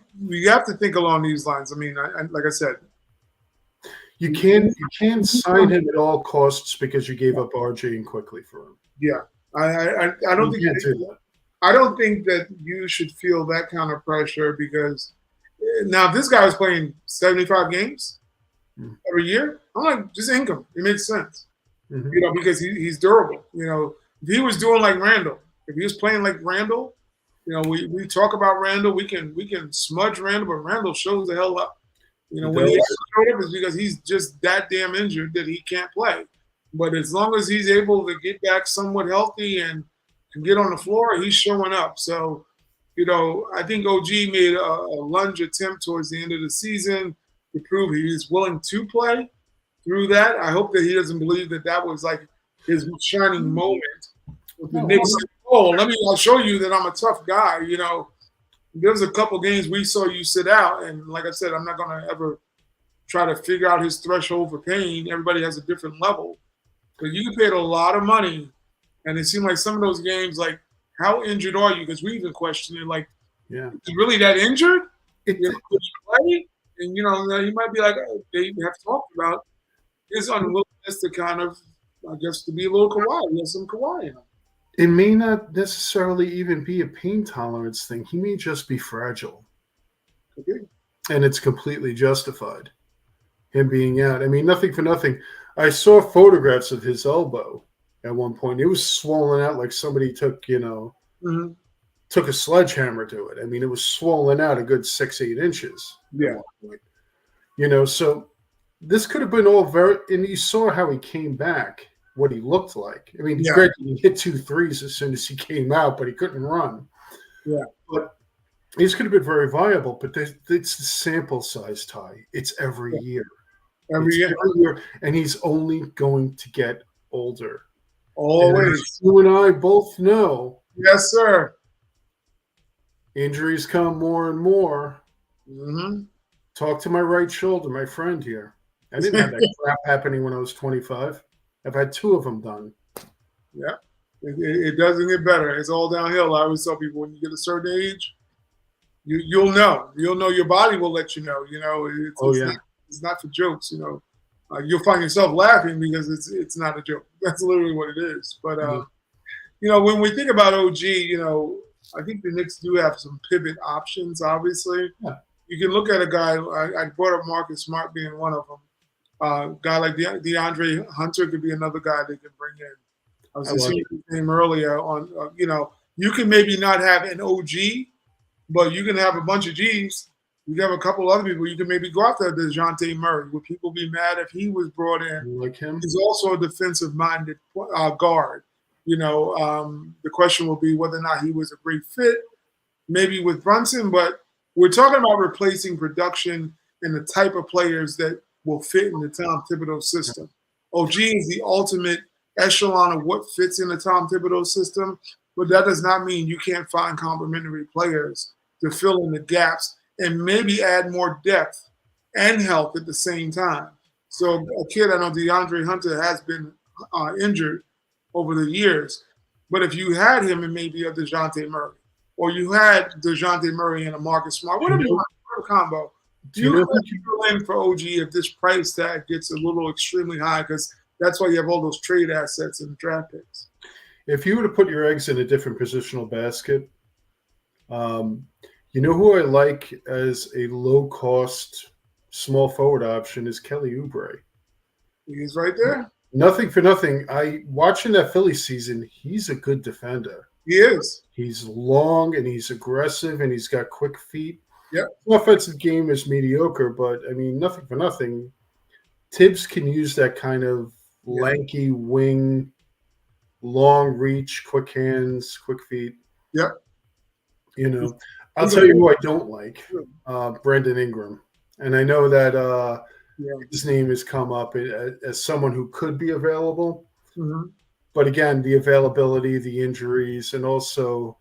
have to think along these lines. I mean, like I said, you can't sign him at all costs because you gave up RJ and quickly for him. Yeah, I don't think that. I don't think that you should feel that kind of pressure because now if this guy was playing 75 games, every year. I'm like, just income. It makes sense. Mm-hmm. Because he's durable. If he was doing like Randall, if he was playing like Randall, we talk about Randall. We can smudge Randall, but Randall shows the hell up. When he showed up, it's because he's just that damn injured that he can't play. But as long as he's able to get back somewhat healthy and get on the floor, he's showing up. So, I think OG made a lunge attempt towards the end of the season to prove he's willing to play. Through that, I hope that he doesn't believe that was like his shining moment with the Knicks. I'll show you that I'm a tough guy. There's a couple games we saw you sit out, and like I said, I'm not going to ever try to figure out his threshold for pain. Everybody has a different level. But you paid a lot of money, and it seemed like some of those games, like, how injured are you? Because we even questioned it, like, is he really that injured? Could you play? And, he might be like, they have talked about his unwillingness to kind of, I guess, to be a little Kawhi. He has some Kawhi in him. It may not necessarily even be a pain tolerance thing. He may just be fragile. Okay. And it's completely justified, him being out. I mean, nothing for nothing. I saw photographs of his elbow at one point. It was swollen out like somebody took, took a sledgehammer to it. I mean, it was swollen out a good 6-8 inches. Yeah. So this could have been all very – and you saw how he came back, what he looked like. I mean, great, he hit 2 threes as soon as he came out, but he couldn't run. Yeah. But these could have been very viable, but it's the sample size, Ty. It's every year. Every year. And he's only going to get older. Always. You and I both know. Yes, sir. Injuries come more and more. Mm-hmm. Talk to my right shoulder, my friend here. I didn't have that crap happening when I was 25. I've had 2 of them done. Yeah. It doesn't get better. It's all downhill. I always tell people when you get a certain age, you'll know. You'll know. Your body will let you know. It's not for jokes. You'll find yourself laughing because it's not a joke. That's literally what it is. But when we think about OG, I think the Knicks do have some pivot options. Obviously, you can look at a guy. I brought up Marcus Smart being one of them. A guy like DeAndre Hunter could be another guy they can bring in. I was just saying his name earlier on. You can maybe not have an OG, but you can have a bunch of Gs. You can have a couple other people. You can maybe go after DeJounte Murray. Would people be mad if he was brought in? Like him? He's also a defensive-minded guard. The question will be whether or not he was a great fit, maybe with Brunson. But we're talking about replacing production and the type of players that will fit in the Tom Thibodeau system. OG is the ultimate echelon of what fits in the Tom Thibodeau system, but that does not mean you can't find complementary players to fill in the gaps and maybe add more depth and health at the same time. So a kid, I know DeAndre Hunter has been injured over the years, but if you had him and maybe a DeJounte Murray, or you had DeJounte Murray and a Marcus Smart, whatever you want, a combo, you could fill in for OG if this price tag gets a little extremely high, because that's why you have all those trade assets and draft picks. If you were to put your eggs in a different positional basket, you know who I like as a low-cost small forward option is Kelly Oubre. He's right there. Nothing for nothing. Watching that Philly season, he's a good defender. He is. He's long and he's aggressive and he's got quick feet. Yep. The offensive game is mediocre, but I mean, nothing for nothing. Tibbs can use that kind of lanky wing, long reach, quick hands, quick feet. Yep. I'll tell you who I don't like, Brandon Ingram. And I know that his name has come up as someone who could be available. Mm-hmm. But again, the availability, the injuries, and also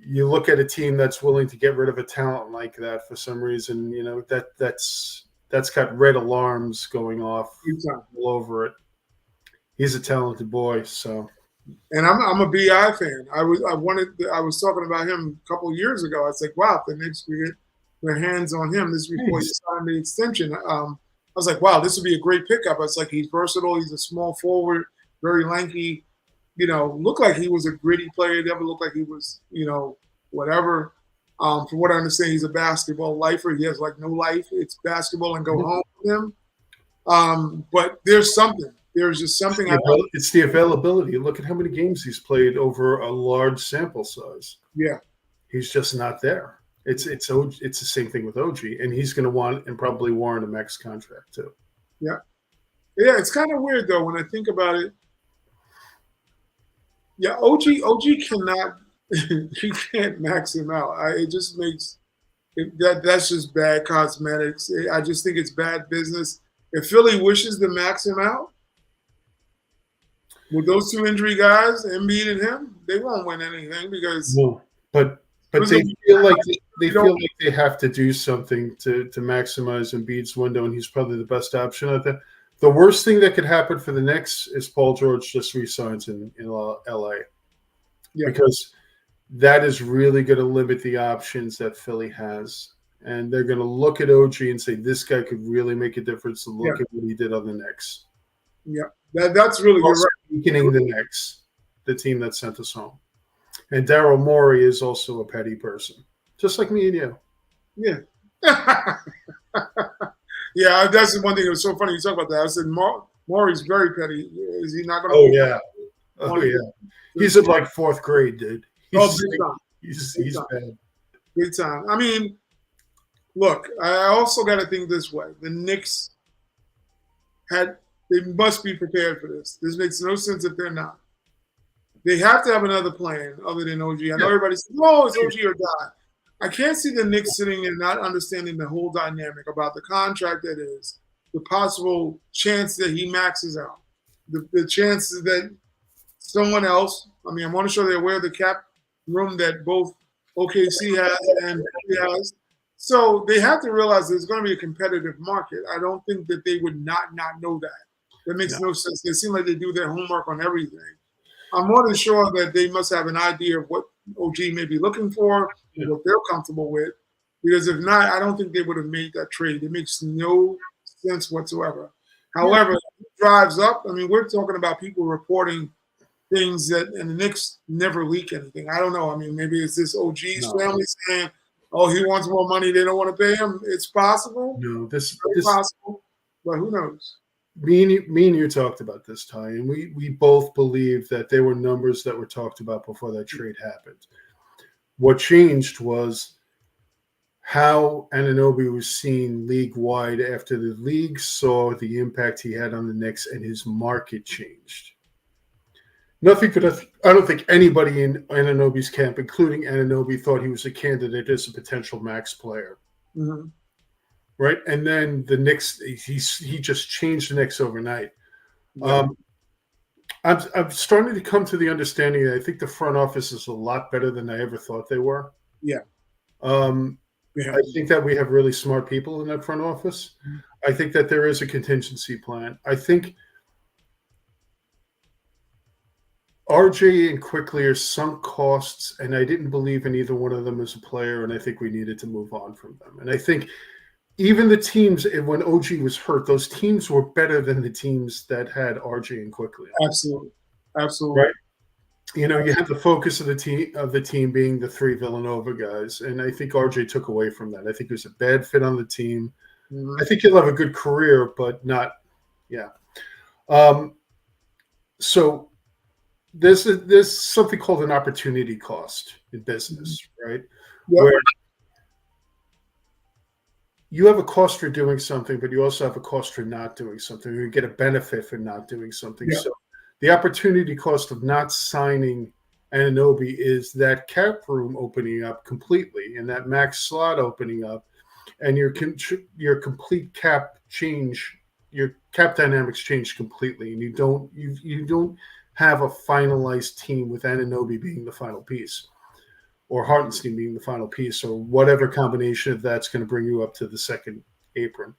you look at a team that's willing to get rid of a talent like that for some reason, that's got red alarms going off all over it. He's a talented boy, so. And I'm a BI fan. I was talking about him a couple of years ago. I was like, wow, if the Knicks could get their hands on him this before he signed the extension. I was like, wow, this would be a great pickup. It's like he's versatile. He's a small forward, very lanky. Looked like he was a gritty player. Never looked like he was, whatever. From what I understand, he's a basketball lifer. He has like no life. It's basketball and go home. them. But there's something. There's just something. It's the availability. Look at how many games he's played over a large sample size. Yeah, he's just not there. It's the same thing with OG, and he's going to want and probably warrant a max contract too. Yeah. It's kind of weird though when I think about it. Yeah, OG cannot. You can't max him out. It just makes that's just bad cosmetics. I just think it's bad business. If Philly wishes to max him out, with those two injury guys, Embiid and him, they won't win anything because. No, but they feel like they have to do something to maximize Embiid's window, and he's probably the best option out there. The worst thing that could happen for the Knicks is Paul George just resigns in LA, because that is really going to limit the options that Philly has, and they're going to look at OG and say this guy could really make a difference. And look at what he did on the Knicks. Yeah, that's really also weakening the Knicks, the team that sent us home. And Daryl Morey is also a petty person, just like me and you. Yeah. Yeah, that's the one thing that was so funny you talk about that. I said, Morey's very petty. Is he not going to? Oh, yeah. He's in like fourth grade, dude. He's bad. Big time. I mean, look, I also got to think this way. The Knicks they must be prepared for this. This makes no sense if they're not. They have to have another plan other than OG. I know everybody says, "Oh, it's OG or die." I can't see the Knicks sitting and not understanding the whole dynamic about the contract that is, the possible chance that he maxes out, the chances that someone else. I mean, I want to show they're aware of the cap room that both OKC has and he has. So they have to realize there's going to be a competitive market. I don't think that they would not know that. That makes no sense. They seem like they do their homework on everything. I'm more than sure that they must have an idea of what OG may be looking for, what they're comfortable with. Because if not, I don't think they would have made that trade. It makes no sense whatsoever. However, it drives up. I mean, we're talking about people reporting things that, and the Knicks never leak anything. I don't know. I mean, maybe it's this OG's family saying, "Oh, he wants more money. They don't want to pay him." It's possible. No, this possible, but who knows? Me and you talked about this, Ty, and we both believe that there were numbers that were talked about before that trade happened. What changed was how Anunoby was seen league-wide after the league saw the impact he had on the Knicks, and his market changed. I don't think anybody in Anunoby's camp, including Anunoby, thought he was a candidate as a potential max player. Mm-hmm. Right, and then the Knicks, he just changed the Knicks overnight. Yeah. I'm starting to come to the understanding that I think the front office is a lot better than I ever thought they were. Yeah. I think that we have really smart people in that front office. Mm-hmm. I think that there is a contingency plan. I think RJ and Quickly are sunk costs, and I didn't believe in either one of them as a player, and I think we needed to move on from them. And I think even the teams, when OG was hurt, those teams were better than the teams that had RJ and Quickly. Absolutely. Right. You had the focus of the team being the three Villanova guys, and I think RJ took away from that. I think he was a bad fit on the team. Mm-hmm. I think he'll have a good career, but not. Yeah. So there's something called an opportunity cost in business, right? Yep. Where you have a cost for doing something, but you also have a cost for not doing something. You get a benefit for not doing something. Yeah. So the opportunity cost of not signing Anunoby is that cap room opening up completely, and that max slot opening up, and your complete cap change, your cap dynamics change completely, and you don't have a finalized team with Anunoby being the final piece, or Hartenstein being the final piece, or whatever combination of that's going to bring you up to the second apron.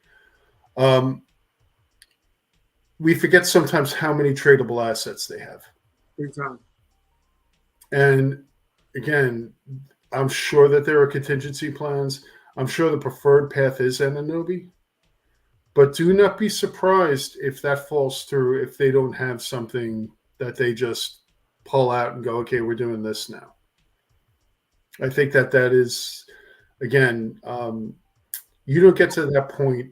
We forget sometimes how many tradable assets they have. Big time. And again, I'm sure that there are contingency plans. I'm sure the preferred path is Anunoby. But do not be surprised if that falls through, if they don't have something that they just pull out and go, okay, we're doing this now. I think that is, again, you don't get to that point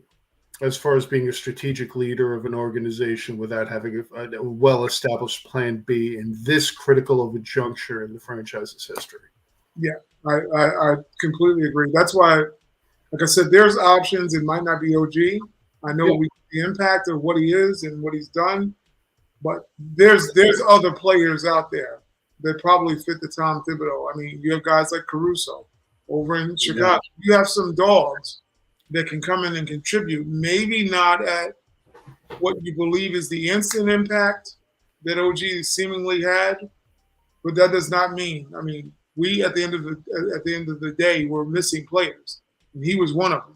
as far as being a strategic leader of an organization without having a well-established plan B in this critical of a juncture in the franchise's history. Yeah, I completely agree. That's why, like I said, there's options. It might not be OG. I know the impact of what he is and what he's done, but there's other players out there that probably fit the Tom Thibodeau. I mean, you have guys like Caruso over in Chicago. You have some dogs that can come in and contribute, maybe not at what you believe is the instant impact that OG seemingly had, but that does not mean. I mean, we at the end of the day were missing players, and he was one of them.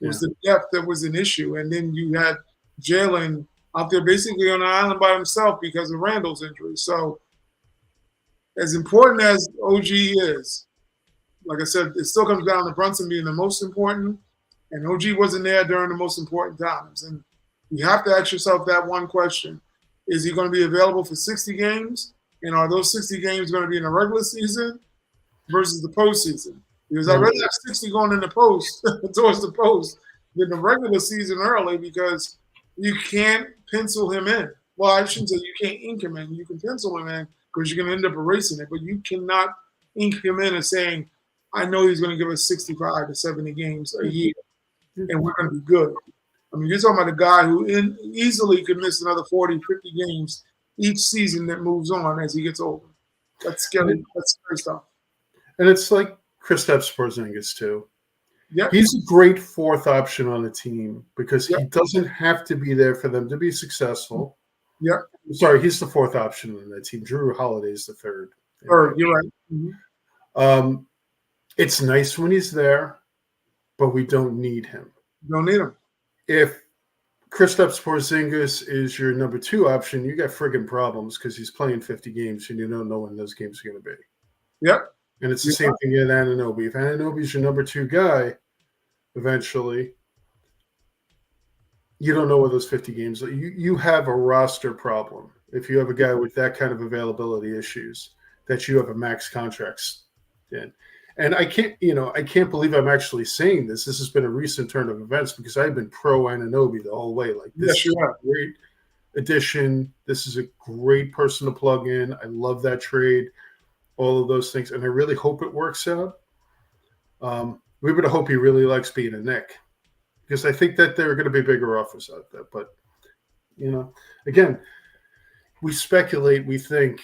It was the depth that was an issue, and then you had Jalen out there basically on an island by himself because of Randall's injury. So, as important as OG is, like I said, it still comes down to Brunson being the most important, and OG wasn't there during the most important times. And you have to ask yourself that one question: is he going to be available for 60 games? And are those 60 games going to be in the regular season versus the postseason? Because I'd rather have 60 going in the post towards the post than the regular season early, because you can't pencil him in. Well, I shouldn't say you can't ink him in. You can pencil him in because you're going to end up erasing it, but you cannot ink him in and saying, I know he's going to give us 65 to 70 games a year, and we're going to be good. I mean, you're talking about a guy who easily could miss another 40, 50 games each season that moves on as he gets older. That's scary. That's scary stuff. And it's like Kristaps Porzingis, too. Yep. He's a great fourth option on the team because he doesn't have to be there for them to be successful. Yeah. Sorry, he's the fourth option on that team. Drew Holiday is the third. Third, you're right. Mm-hmm. It's nice when he's there, but we don't need him. Don't need him. If Kristaps Porzingis is your number two option, you got friggin' problems because he's playing 50 games and you don't know when those games are going to be. Yep. And it's the same thing with Anunoby. If Anunoby's your number two guy, eventually, you don't know where those 50 games are. You have a roster problem if you have a guy with that kind of availability issues that you have a max contract in. And I can't believe I'm actually saying this. This has been a recent turn of events because I've been pro Anunoby the whole way. Like, this is a great addition. This is a great person to plug in. I love that trade. All of those things, and I really hope it works out. We would hope he really likes being a Knick, because I think that there are going to be bigger offers out there. But, again, we speculate, we think,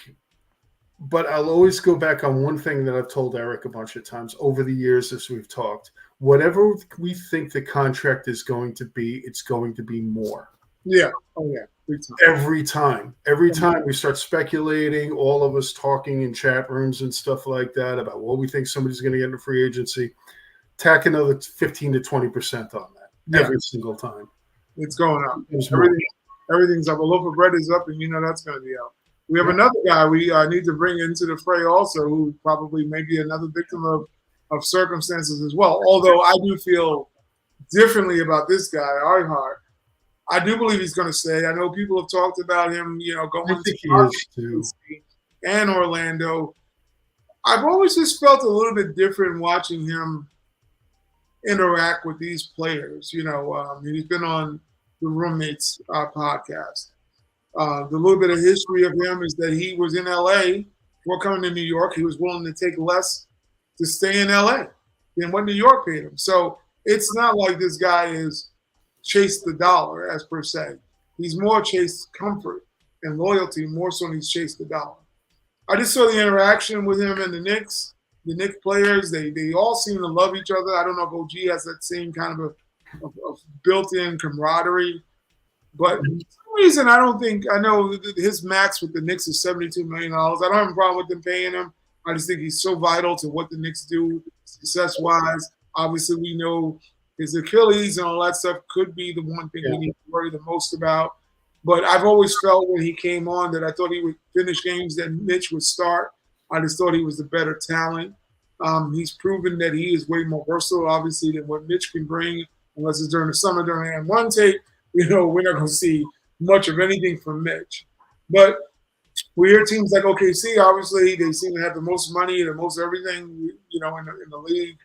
but I'll always go back on one thing that I've told Eric a bunch of times over the years as we've talked. Whatever we think the contract is going to be, it's going to be more. Yeah. Oh, yeah. Every time we start speculating, all of us talking in chat rooms and stuff like that about what we think somebody's going to get in free agency, tack another 15 to 20% on that every single time. It's going up. Everything's up. A loaf of bread is up, and that's going to be up. We have another guy we need to bring into the fray also, who probably may be another victim of circumstances as well. Although I do feel differently about this guy, Arhart. I do believe he's going to stay. I know people have talked about him, going to and Orlando. I've always just felt a little bit different watching him interact with these players. He's been on the Roommates podcast. The little bit of history of him is that he was in L.A. before coming to New York. He was willing to take less to stay in L.A. than what New York paid him. So it's not like this guy is chase the dollar as per se. He's more chased comfort and loyalty more so than he's chased the dollar. I just saw the interaction with him and the Knicks players. They all seem to love each other. I don't know if OG has that same kind of built-in camaraderie, but for some reason I know his max with the Knicks is $72 million. I don't have a problem with them paying him. I just think he's so vital to what the Knicks do success-wise. Obviously, we know his Achilles and all that stuff could be the one thing we need to worry the most about. But I've always felt when he came on that I thought he would finish games that Mitch would start. I just thought he was the better talent. He's proven that he is way more versatile, obviously, than what Mitch can bring, unless it's during the summer during an one tape. We're not going to see much of anything from Mitch. But we hear teams like OKC, obviously, they seem to have the most money, the most everything, in the league.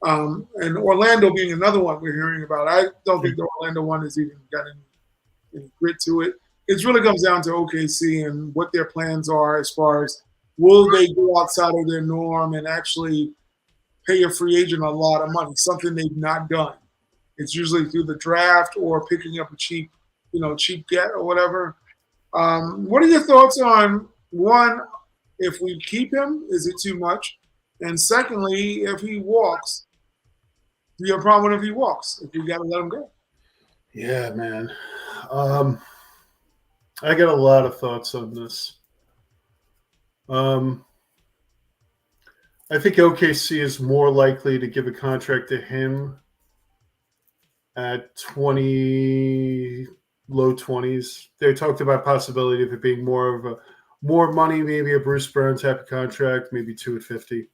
And Orlando being another one we're hearing about. I don't think the Orlando one has even got any grit to it. It really comes down to OKC and what their plans are as far as will they go outside of their norm and actually pay a free agent a lot of money, something they've not done. It's usually through the draft or picking up a cheap get or whatever. What are your thoughts on, one, if we keep him, is it too much? And secondly, if he walks, do you have a problem if he walks? If you got to let him go? Yeah, man. I got a lot of thoughts on this. I think OKC is more likely to give a contract to him at 20, low 20s. They talked about possibility of it being more money, maybe a Bruce Brown type of contract, maybe 2 at 50.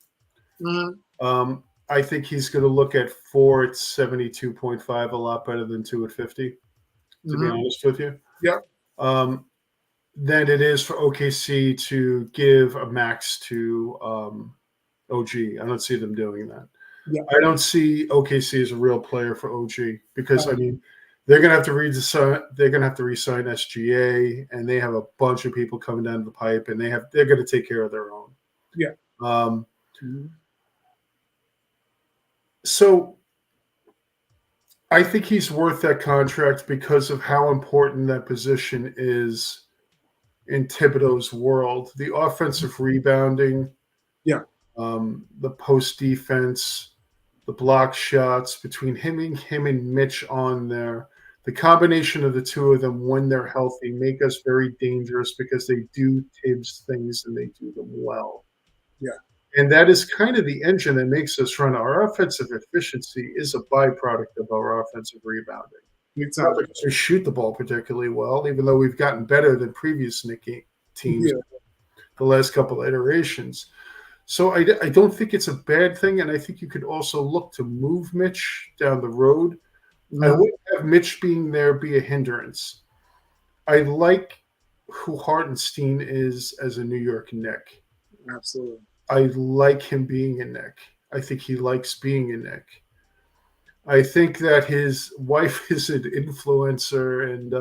Mm-hmm. I think he's going to look at 4 at 72.5 a lot better than 2 at 50, to be honest with you. Yeah. Than it is for OKC to give a max to OG. I don't see them doing that. Yeah. I don't see OKC as a real player for OG because I mean they're gonna have to re-sign SGA, and they have a bunch of people coming down the pipe, and they're gonna take care of their own. Yeah. So I think he's worth that contract because of how important that position is in Thibodeau's world. The offensive rebounding, the post defense, the block shots between him and Mitch on there. The combination of the two of them when they're healthy make us very dangerous because they do Tibbs things and they do them well. Yeah. And that is kind of the engine that makes us run. Our offensive efficiency is a byproduct of our offensive rebounding. Not because we shoot the ball particularly well, even though we've gotten better than previous Knicks teams the last couple of iterations. So I don't think it's a bad thing, and I think you could also look to move Mitch down the road. I wouldn't have Mitch being there be a hindrance. I like who Hartenstein is as a New York Knick. Absolutely. I like him being a Knick. I think he likes being a Knick. I think that his wife is an influencer and,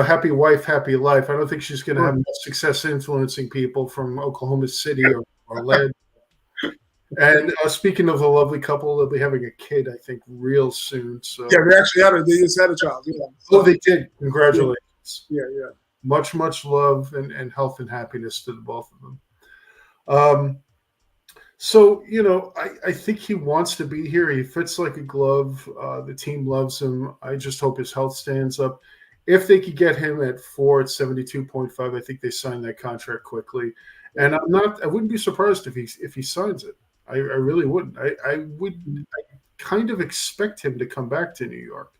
happy wife, happy life. I don't think she's going to have much success influencing people from Oklahoma City or Orlando. And speaking of the lovely couple, they'll be having a kid, I think, real soon. So yeah, they just had a child. Yeah. Oh, they did. Congratulations. Yeah. Much much love and health and happiness to the both of them. So, I think he wants to be here. He fits like a glove. The team loves him. I just hope his health stands up. If they could get him at 4 at 72.5, I think they sign that contract quickly. And I wouldn't be surprised if he signs it. I really wouldn't. I kind of expect him to come back to New York.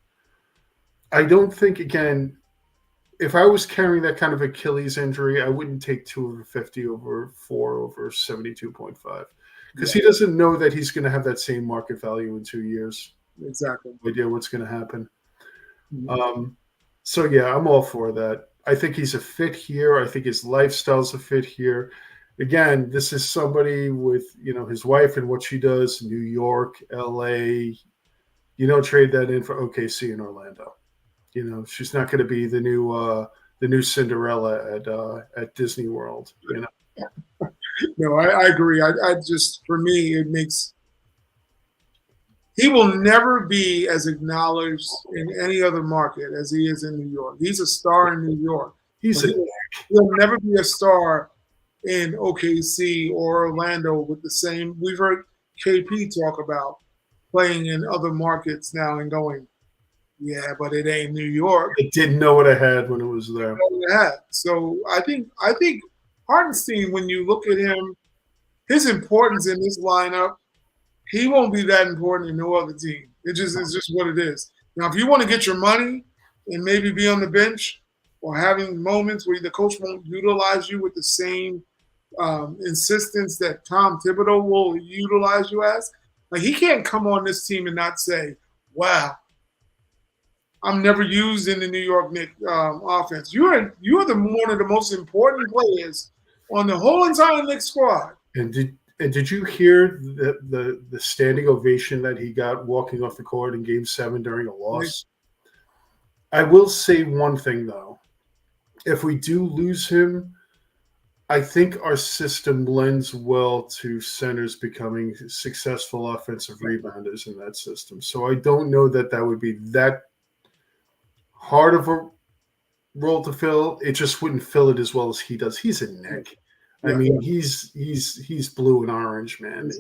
I don't think, again, if I was carrying that kind of Achilles injury, I wouldn't take 2 over 50 over 4 over 72.5. Because he doesn't know that he's going to have that same market value in 2 years. Exactly. No idea what's going to happen. So, yeah, I'm all for that. I think he's a fit here. I think his lifestyle's a fit here. Again, this is somebody with, his wife and what she does in New York, L.A. You don't trade that in for OKC in Orlando. She's not going to be the new Cinderella at Disney World, No, I agree. I just, for me, it makes – he will never be as acknowledged in any other market as he is in New York. He's a star in New York. He'll never be a star in OKC or Orlando with the same – we've heard KP talk about playing in other markets now and going, yeah, but it ain't New York. It didn't know what I had when it was there. So I think Hartenstein, when you look at him, his importance in this lineup, he won't be that important in no other team. It's just what it is. Now, if you want to get your money and maybe be on the bench or having moments where the coach won't utilize you with the same insistence that Tom Thibodeau will utilize you as, like he can't come on this team and not say, wow, I'm never used in the New York Knicks offense. You are one of the most important players on the whole entire Knicks squad. And And did you hear the standing ovation that he got walking off the court in Game 7 during a loss? I will say one thing, though. If we do lose him, I think our system lends well to centers becoming successful offensive rebounders in that system. So I don't know that would be that hard of a role to fill. It just wouldn't fill it as well as he does. He's a Knick. I mean, he's blue and orange, man.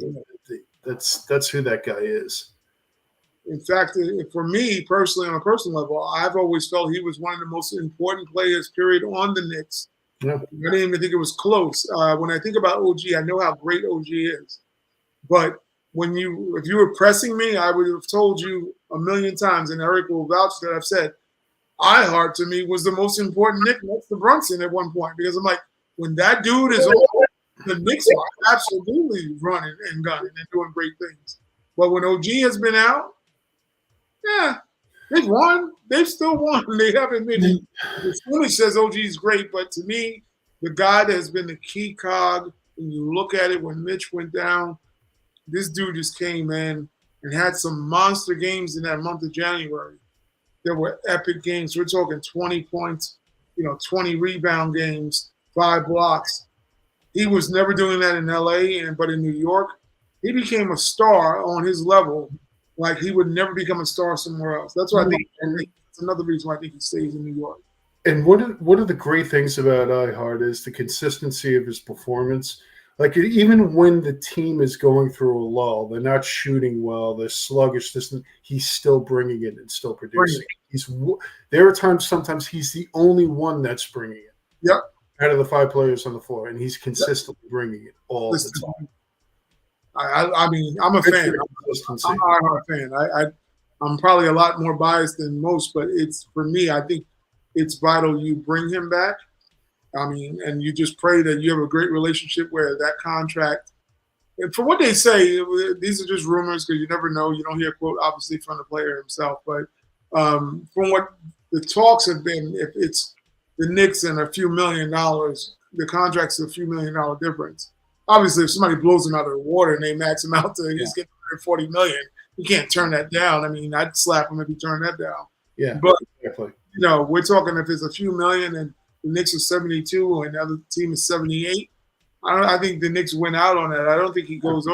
That's who that guy is. In fact, for me personally, on a personal level, I've always felt he was one of the most important players, period, on the Knicks. Yeah. I didn't even think it was close. When I think about OG, I know how great OG is. But if you were pressing me, I would have told you a million times, and Eric will vouch that I've said, iHeart to me was the most important Knick next to Brunson at one point, because I'm like, when that dude is on, the Knicks are absolutely running and gunning and doing great things. But when OG has been out, yeah, they've won. They've still won. They haven't been. Sweeney says OG is great, but to me, the guy that has been the key cog, when you look at it when Mitch went down, this dude just came in and had some monster games in that month of January. There were epic games. We're talking 20 points, 20 rebound games, 5 blocks. He was never doing that in LA, but in New York, he became a star on his level, like he would never become a star somewhere else. That's why I think it's another reason why I think he stays in New York. And one of the great things about iHeart is the consistency of his performance. Like, even when the team is going through a lull, they're not shooting well, they're sluggish, he's still bringing it and still producing. There are times, sometimes he's the only one that's bringing it. Yep. Out of the 5 players on the floor, and he's consistently bringing it all the time. I mean, I'm a fan. I'm an iHeart fan. I'm probably a lot more biased than most, but for me, I think it's vital you bring him back. I mean, and you just pray that you have a great relationship where that contract, and for what they say, these are just rumors because you never know. You don't hear a quote, obviously, from the player himself. But from what the talks have been, if it's the Knicks and a few $1 million, the contract's a few $1 million difference. Obviously, if somebody blows him out of the water and they max him out to he's getting $140 million, you can't turn that down. I mean, I'd slap him if he turned that down. Yeah, but definitely. We're talking if it's a few million and the Knicks are 72 and the other team is 78. I think the Knicks win out on that. I don't think he goes,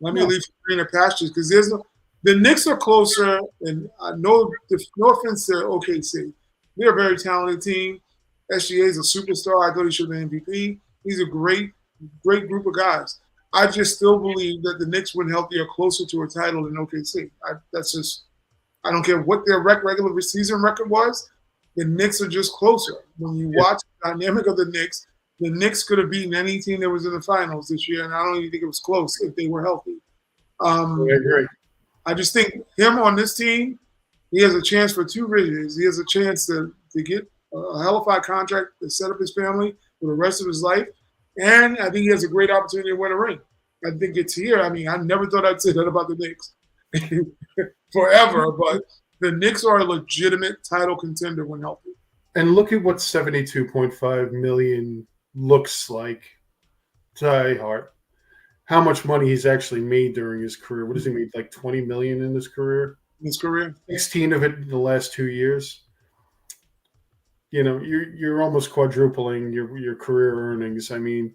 let me leave greener pastures, because the Knicks are closer. And no offense to OKC, they're a very talented team. SGA is a superstar. I thought he should have been MVP. He's a great group of guys. I just still believe that the Knicks, when healthy, are closer to a title than OKC. I don't care what their regular season record was. The Knicks are just closer. When you watch the dynamic of the Knicks could have beaten any team that was in the finals this year, and I don't even think it was close if they were healthy. I agree. I just think him on this team, he has a chance for 2 riches. He has a chance to get a hellified contract to set up his family for the rest of his life, and I think he has a great opportunity to win a ring. I think it's here. I mean, I never thought I'd say that about the Knicks forever, but the Knicks are a legitimate title contender when healthy. And look at what $72.5 million looks like to iHeart. How much money he's actually made during his career. What has he made, like $20 million in his career? 16 of it in the last 2 years. You're almost quadrupling your career earnings. I mean,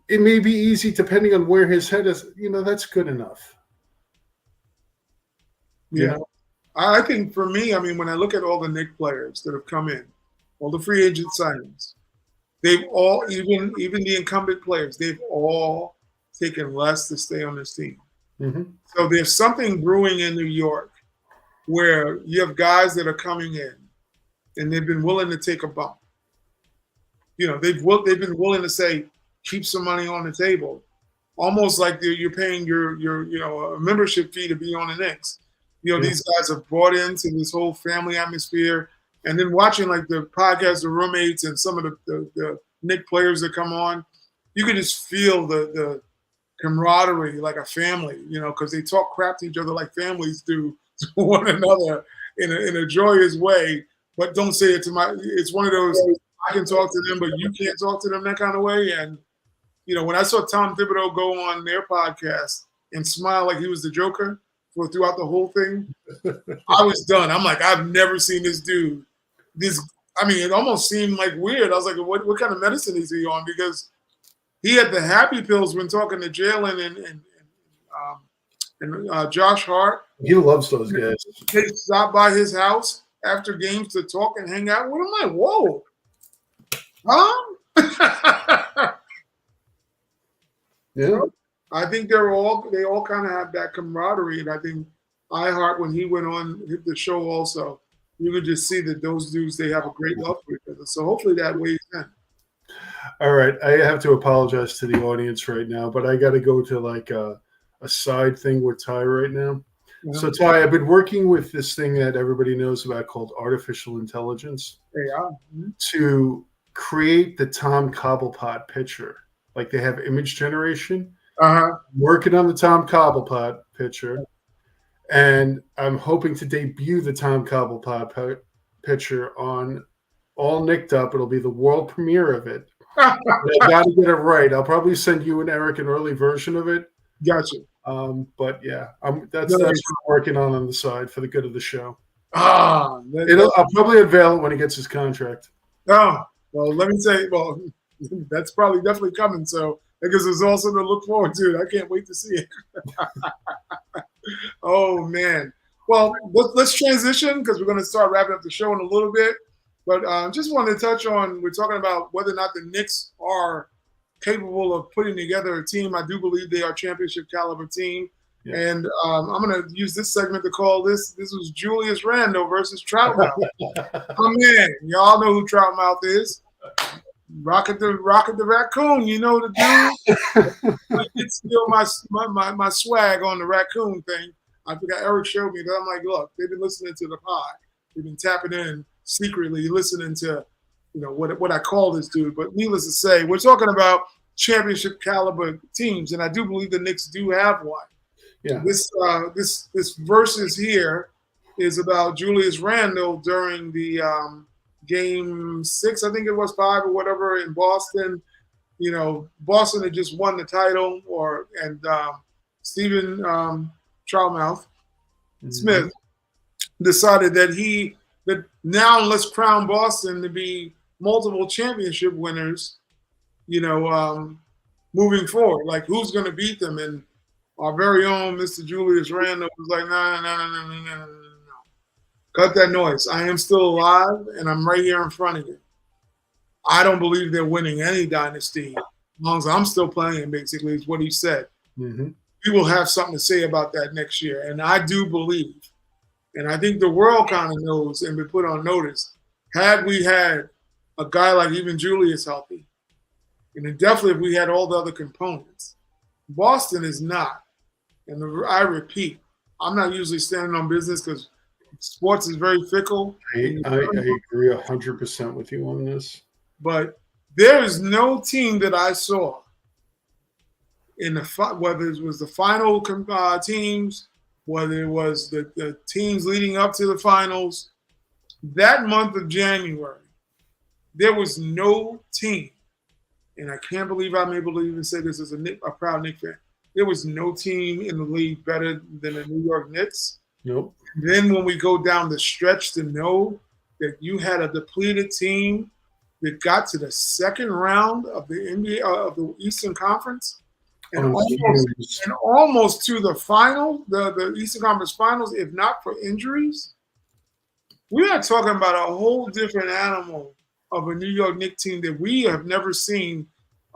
it may be easy depending on where his head is. That's good enough. Yeah. I think for me, I mean, when I look at all the Knicks players that have come in, all the free agent signings, they've all, even the incumbent players, they've all taken less to stay on this team. Mm-hmm. So there's something brewing in New York where you have guys that are coming in and they've been willing to take a bump. They've been willing to say, keep some money on the table, almost like you're paying your a membership fee to be on the Knicks. These guys have bought into this whole family atmosphere, and then watching like the podcast, the roommates, and some of the Knicks players that come on, you can just feel the camaraderie like a family, because they talk crap to each other like families do to one another in a joyous way, but don't say it to it's one of those, I can talk to them, but you can't talk to them, that kind of way. And, when I saw Tom Thibodeau go on their podcast and smile like he was the Joker throughout the whole thing, I was done. I'm like, I've never seen this dude. It almost seemed like weird. I was like, what kind of medicine is he on? Because he had the happy pills when talking to Jalen and Josh Hart. He loves those guys. They stopped by his house after games to talk and hang out with him. Like, whoa, huh? Yeah. So I think they all kind of have that camaraderie, and I think iHeart, when he went on hit the show, also you could just see that those dudes, they have a great love for each other. So hopefully that weighs in. All right, I have to apologize to the audience right now, but I got to go to like a side thing with Ty right now. Yeah. So Ty, I've been working with this thing that everybody knows about called artificial intelligence to create the Tom Cobblepot picture. Like they have image generation. Working on the Tom Cobblepot picture, and I'm hoping to debut the Tom Cobblepot picture on All Knicked Up. It'll be the world premiere of it. I got to get it right. I'll probably send you and Eric an early version of it. Gotcha. But yeah, that's what I'm working on the side for the good of the show. I'll probably unveil it when he gets his contract. Oh, well, let me say, that's probably definitely coming. So because there's also to look forward to. I can't wait to see it. Oh man. Well, let's transition because we're going to start wrapping up the show in a little bit. But just wanted to touch on, we're talking about whether or not the Knicks are capable of putting together a team. I do believe they are a championship caliber team. Yeah. And I'm going to use this segment to call this was Julius Randle versus Troutmouth. Oh man, y'all know who Troutmouth is. Rocket the raccoon, you know the dude. It's still my swag on the raccoon thing. I forgot Eric showed me that. I'm like, look, they've been listening to the pod. They've been tapping in secretly, listening to, what I call this dude. But needless to say, we're talking about championship caliber teams, and I do believe the Knicks do have one. Yeah. This versus here is about Julius Randle during the Game 6, I think it was 5 or whatever in Boston. Boston had just won the title, and Stephen Troutmouth Smith decided that now let's crown Boston to be multiple championship winners, moving forward. Like, who's going to beat them? And our very own Mr. Julius Randle was like, no. Cut that noise. I am still alive, and I'm right here in front of you. I don't believe they're winning any dynasty as long as I'm still playing, basically, is what he said. Mm-hmm. We will have something to say about that next year. And I do believe, and I think the world kind of knows and been put on notice, had we had a guy like even Julius healthy, and then definitely if we had all the other components, Boston is not. And I repeat, I'm not usually standing on business because sports is very fickle. I agree 100% with you on this. But there is no team that I saw in whether it was the final teams, whether it was the teams leading up to the finals, that month of January, there was no team, and I can't believe I'm able to even say this as a proud Knicks fan, there was no team in the league better than the New York Knicks. Nope. Then when we go down the stretch to know that you had a depleted team that got to the second round of the NBA of the Eastern Conference and almost to the final, the Eastern Conference Finals, if not for injuries, we are talking about a whole different animal of a New York Knicks team that we have never seen.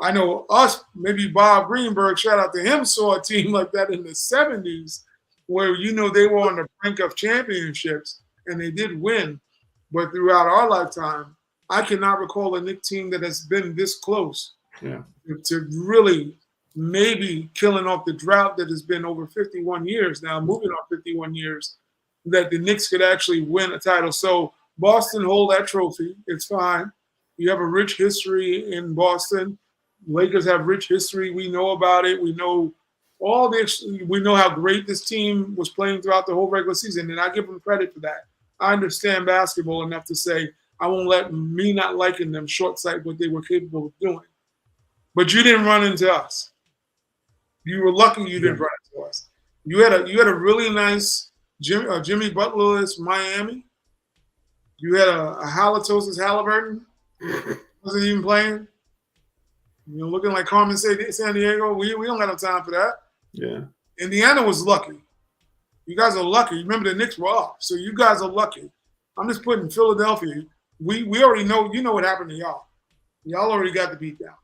I know us, maybe Bob Greenberg, shout out to him, saw a team like that in the 70s where, they were on the brink of championships and they did win. But throughout our lifetime, I cannot recall a Knicks team that has been this close to really maybe killing off the drought that has been over 51 years now, moving on 51 years, that the Knicks could actually win a title. So Boston hold that trophy. It's fine. You have a rich history in Boston. Lakers have rich history. We know about it. We know all this. We know how great this team was playing throughout the whole regular season, and I give them credit for that. I understand basketball enough to say I won't let me not liking them short-sight what they were capable of doing. but you didn't run into us. You were lucky you didn't run into us. You had a really nice Jimmy Butler-less Miami. You had a halitosis Halliburton. Wasn't even playing. Looking like Carmen San Diego. We don't got no time for that. Yeah. Indiana was lucky. You guys are lucky. Remember, the Knicks were up, so you guys are lucky. I'm just putting Philadelphia. We already know. You know what happened to y'all. Y'all already got the beat down.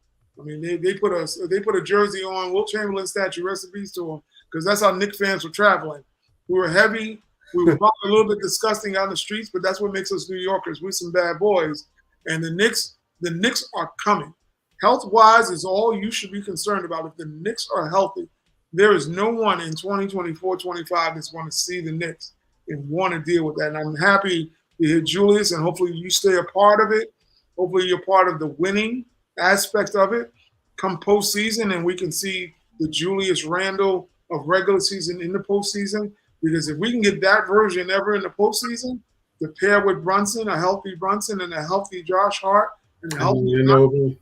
I mean, they put a jersey on. Wilt Chamberlain statue, rest in peace to him, because that's how Knicks fans were traveling. We were heavy. We were probably a little bit disgusting out in the streets, but that's what makes us New Yorkers. We're some bad boys. And the Knicks are coming. Health-wise is all you should be concerned about. If the Knicks are healthy, there is no one in 2024-25 that's going to see the Knicks and want to deal with that. And I'm happy to hear Julius, and hopefully you stay a part of it. Hopefully you're part of the winning aspect of it. Come postseason, and we can see the Julius Randle of regular season in the postseason. Because if we can get that version ever in the postseason, to pair with Brunson, a healthy Brunson, and a healthy Josh Hart, and a healthy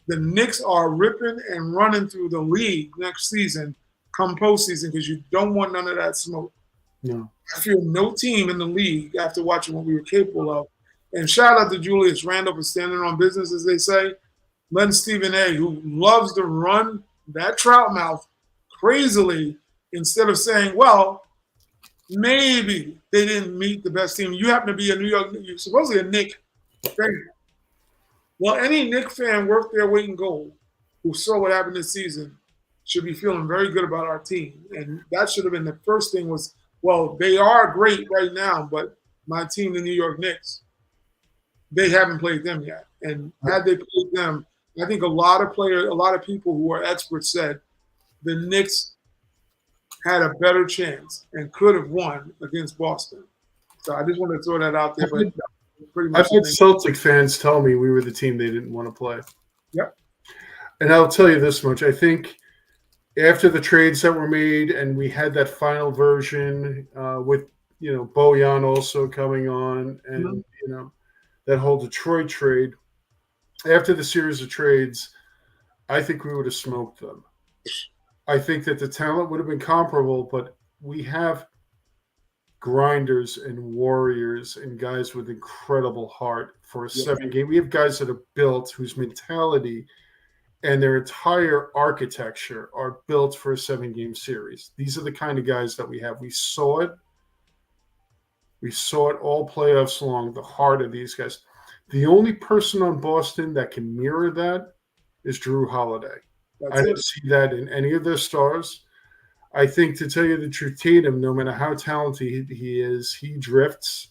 the Knicks are ripping and running through the league next season, come postseason, because you don't want none of that smoke. No. I feel no team in the league after watching what we were capable of. And shout out to Julius Randle for standing on business, as they say. Letting Stephen A., who loves to run that trout mouth crazily, instead of saying, well, maybe they didn't meet the best team. You happen to be you're supposedly a Knick fan. Well, any Knick fan worth their weight in gold who saw what happened this season should be feeling very good about our team. And that should have been the first thing was, well, they are great right now, but my team, the New York Knicks, they haven't played them yet. And had they played them, I think a lot of people who are experts said the Knicks had a better chance and could have won against Boston. So I just want to throw that out there. But pretty much I've had Celtic fans tell me we were the team they didn't want to play. Yep. And I'll tell you this much. I think after the trades that were made and we had that final version with, Bojan also coming on and, that whole Detroit trade, after the series of trades, I think we would have smoked them. I think that the talent would have been comparable, but we have grinders and warriors and guys with incredible heart for a 7-game. We have guys that are built whose mentality and their entire architecture are built for a 7-game series. These are the kind of guys that we have. We saw it. We saw it all playoffs long, the heart of these guys. The only person on Boston that can mirror that is Drew Holiday. I don't see that in any of their stars. I think, to tell you the truth, Tatum, no matter how talented he is, he drifts.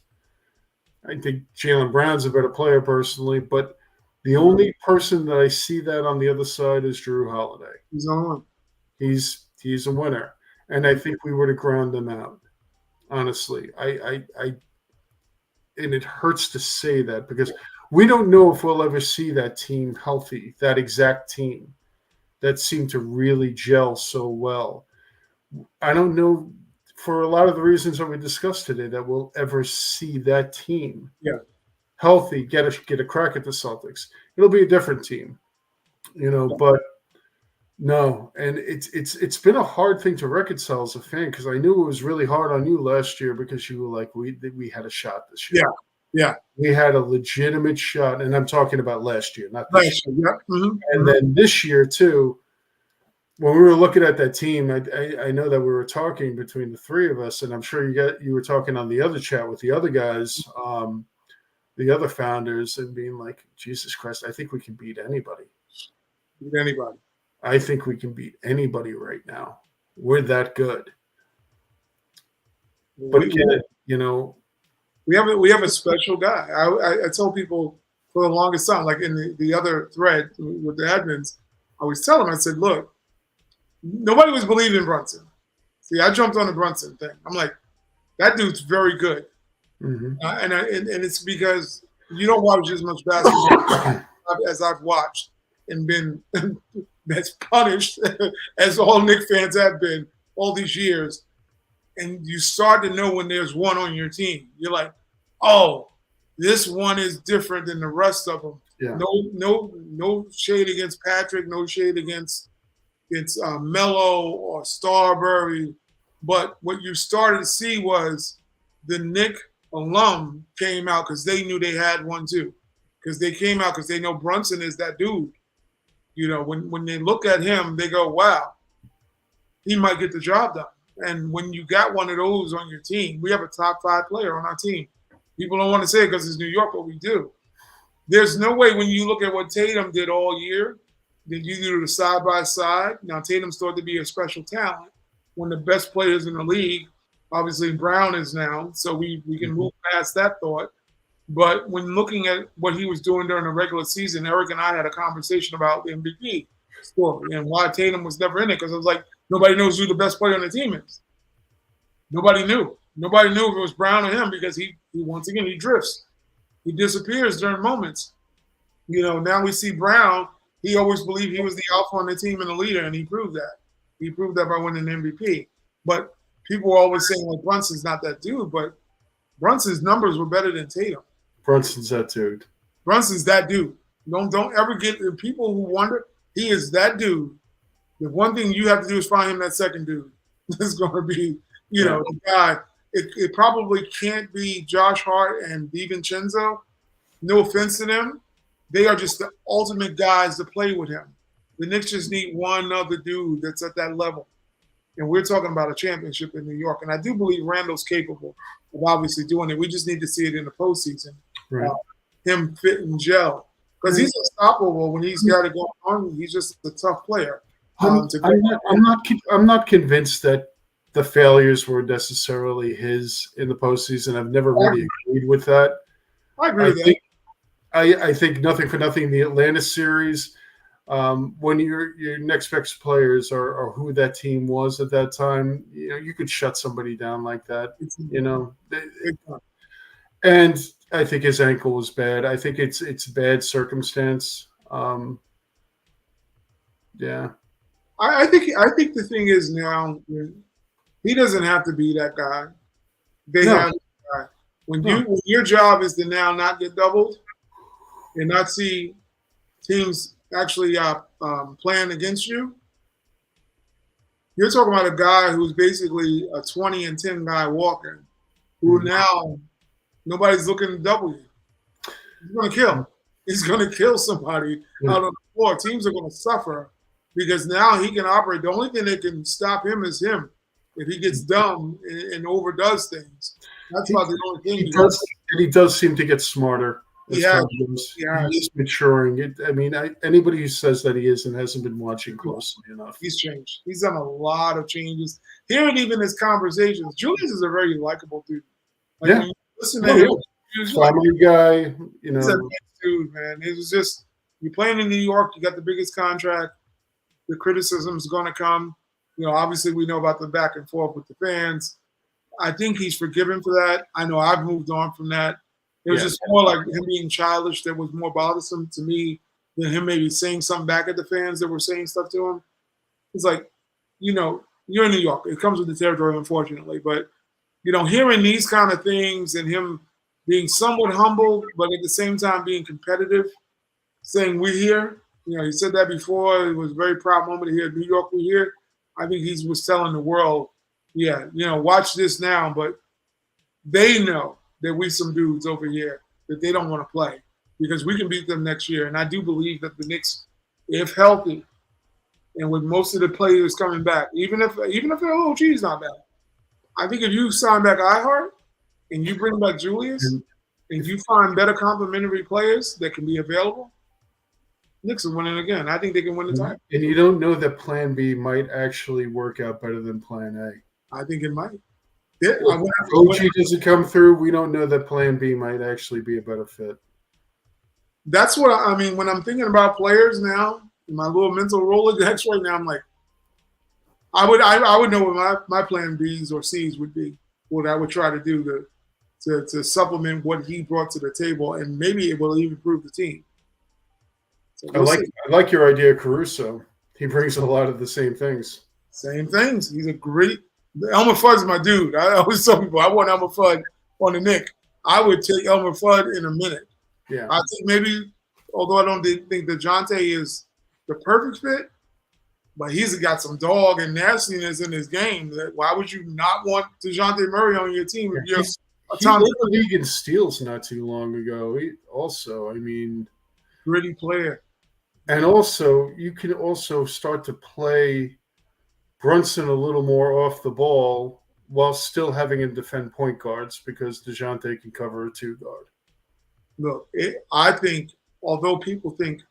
I think Jaylen Brown's a better player personally, but the only person that I see that on the other side is Drew Holiday. He's on. He's a winner, and I think we would have ground them out. Honestly, and it hurts to say that because we don't know if we'll ever see that team healthy, that exact team that seemed to really gel so well. I don't know, for a lot of the reasons that we discussed today, that we'll ever see that team healthy, get a crack at the Celtics. It'll be a different team, but no. And it's been a hard thing to reconcile as a fan, because I knew it was really hard on you last year because you were like, we had a shot this year. Yeah. We had a legitimate shot, and I'm talking about last year, not this year. Yeah. Mm-hmm. And then this year too, when we were looking at that team, I know that we were talking between the three of us, and I'm sure you were talking on the other chat with the other guys, the other founders, and being like, Jesus Christ, I think we can beat anybody. Beat anybody. I think we can beat anybody right now. We're that good. But again, we have a special guy. I tell people for the longest time, like in the other thread with the admins, I always tell them, I said, look, nobody was believing in Brunson. See, I jumped on the Brunson thing. I'm like, that dude's very good. Mm-hmm. And it's because you don't watch as much basketball as I've watched and been that's punished as all Knicks fans have been all these years. And you start to know when there's one on your team. You're like, oh, this one is different than the rest of them. Yeah. No shade against Patrick. No shade against Melo or Starbury. But what you started to see was the Knick alum came out because they knew they had one too. Because they came out because they know Brunson is that dude. You know, when they look at him, they go, wow, he might get the job done. And when you got one of those on your team, we have a top 5 player on our team. People don't want to say it because it's New York, but we do. There's no way when you look at what Tatum did all year, that you do the side by side. Now Tatum's thought to be a special talent, one of the best players in the league. Obviously Brown is now, so we can move past that thought. But when looking at what he was doing during the regular season, Eric and I had a conversation about the MVP story and why Tatum was never in it, because it was like nobody knows who the best player on the team is. Nobody knew. Nobody knew if it was Brown or him because he once again, he drifts. He disappears during moments. You know, now we see Brown. He always believed he was the alpha on the team and the leader, and he proved that. He proved that by winning the MVP. But people were always saying, like, Brunson's not that dude, but Brunson's numbers were better than Tatum. Brunson's that dude. Brunson's that dude. Don't ever get the people who wonder. He is that dude. The one thing you have to do is find him that second dude. It's going to be, the guy. It probably can't be Josh Hart and DiVincenzo. No offense to them. They are just the ultimate guys to play with him. The Knicks just need one other dude that's at that level. And we're talking about a championship in New York. And I do believe Randall's capable of obviously doing it. We just need to see it in the postseason. Right. Him fit and gel. Because he's unstoppable when he's got to go on. He's just a tough player. I'm not convinced that the failures were necessarily his in the postseason. I've never really agreed with that. I agree with that. I think nothing for nothing. The Atlanta series, when your next best players are who that team was at that time, you could shut somebody down like that. And I think his ankle was bad. I think it's bad circumstance. Yeah. I think the thing is now he doesn't have to be that guy. They have that guy. When your job is to now not get doubled and not see teams actually playing against you, you're talking about a guy who's basically a 20-10 guy walking, who now nobody's looking to double you. He's going to kill. He's going to kill somebody out on the floor. Teams are going to suffer because now he can operate. The only thing that can stop him is him. If he gets dumb and overdoes things, that's about the only thing. He does seem to get smarter. Yeah, he's maturing. Anybody who says that he isn't hasn't been watching closely enough. He's changed. He's done a lot of changes. Hearing even his conversations, Julius is a very likable dude. When you listen to him, he's family guy. He's a nice dude, man. It was just you're playing in New York. You got the biggest contract. The criticism is going to come. Obviously we know about the back and forth with the fans. I think he's forgiven for that. I know I've moved on from that. It was just more like him being childish that was more bothersome to me than him maybe saying something back at the fans that were saying stuff to him. It's like, you're in New York. It comes with the territory, unfortunately. But, hearing these kind of things and him being somewhat humble, but at the same time being competitive, saying we're here. He said that before. It was a very proud moment to hear New York, we're here. I think he was telling the world, watch this now. But they know that we some dudes over here that they don't want to play because we can beat them next year. And I do believe that the Knicks, if healthy, and with most of the players coming back, even if OG is not back, I think if you sign back Ihart and you bring back Julius and you find better complementary players that can be available, Knicks are winning again. I think they can win the title. And you don't know that Plan B might actually work out better than Plan A. I think it might. If OG doesn't come through, we don't know that Plan B might actually be a better fit. That's what when I'm thinking about players now, in my little mental Rolodex right now, I'm like, I would know what my Plan Bs or Cs would be, what I would try to do to supplement what he brought to the table, and maybe it will even improve the team. So I like your idea of Caruso. He brings a lot of the same things. Same things. He's a great – Elmer Fudd's my dude. I always tell people I want Elmer Fudd on the Knicks. I would take Elmer Fudd in a minute. Yeah. I think maybe although I don't think DeJounte is the perfect fit, but he's got some dog and nastiness in his game. Why would you not want DeJounte Murray on your team? He led the league in steals not too long ago. Gritty player. And also, you can also start to play Brunson a little more off the ball while still having him defend point guards because DeJounte can cover a 2-guard. Look, I think, although people think,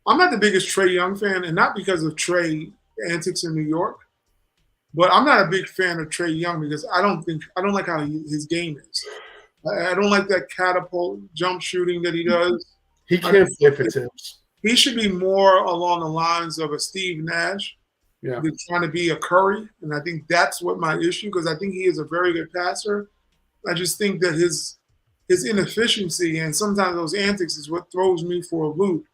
I'm not the biggest Trae Young fan, and not because of Trae antics in New York, but I'm not a big fan of Trae Young because I don't like how his game is. I don't like that catapult jump shooting that he does. He can't play for Tibbs. He should be more along the lines of a Steve Nash. Yeah. Than trying to be a Curry. And I think that's what my issue, because I think he is a very good passer. I just think that his inefficiency and sometimes those antics is what throws me for a loop.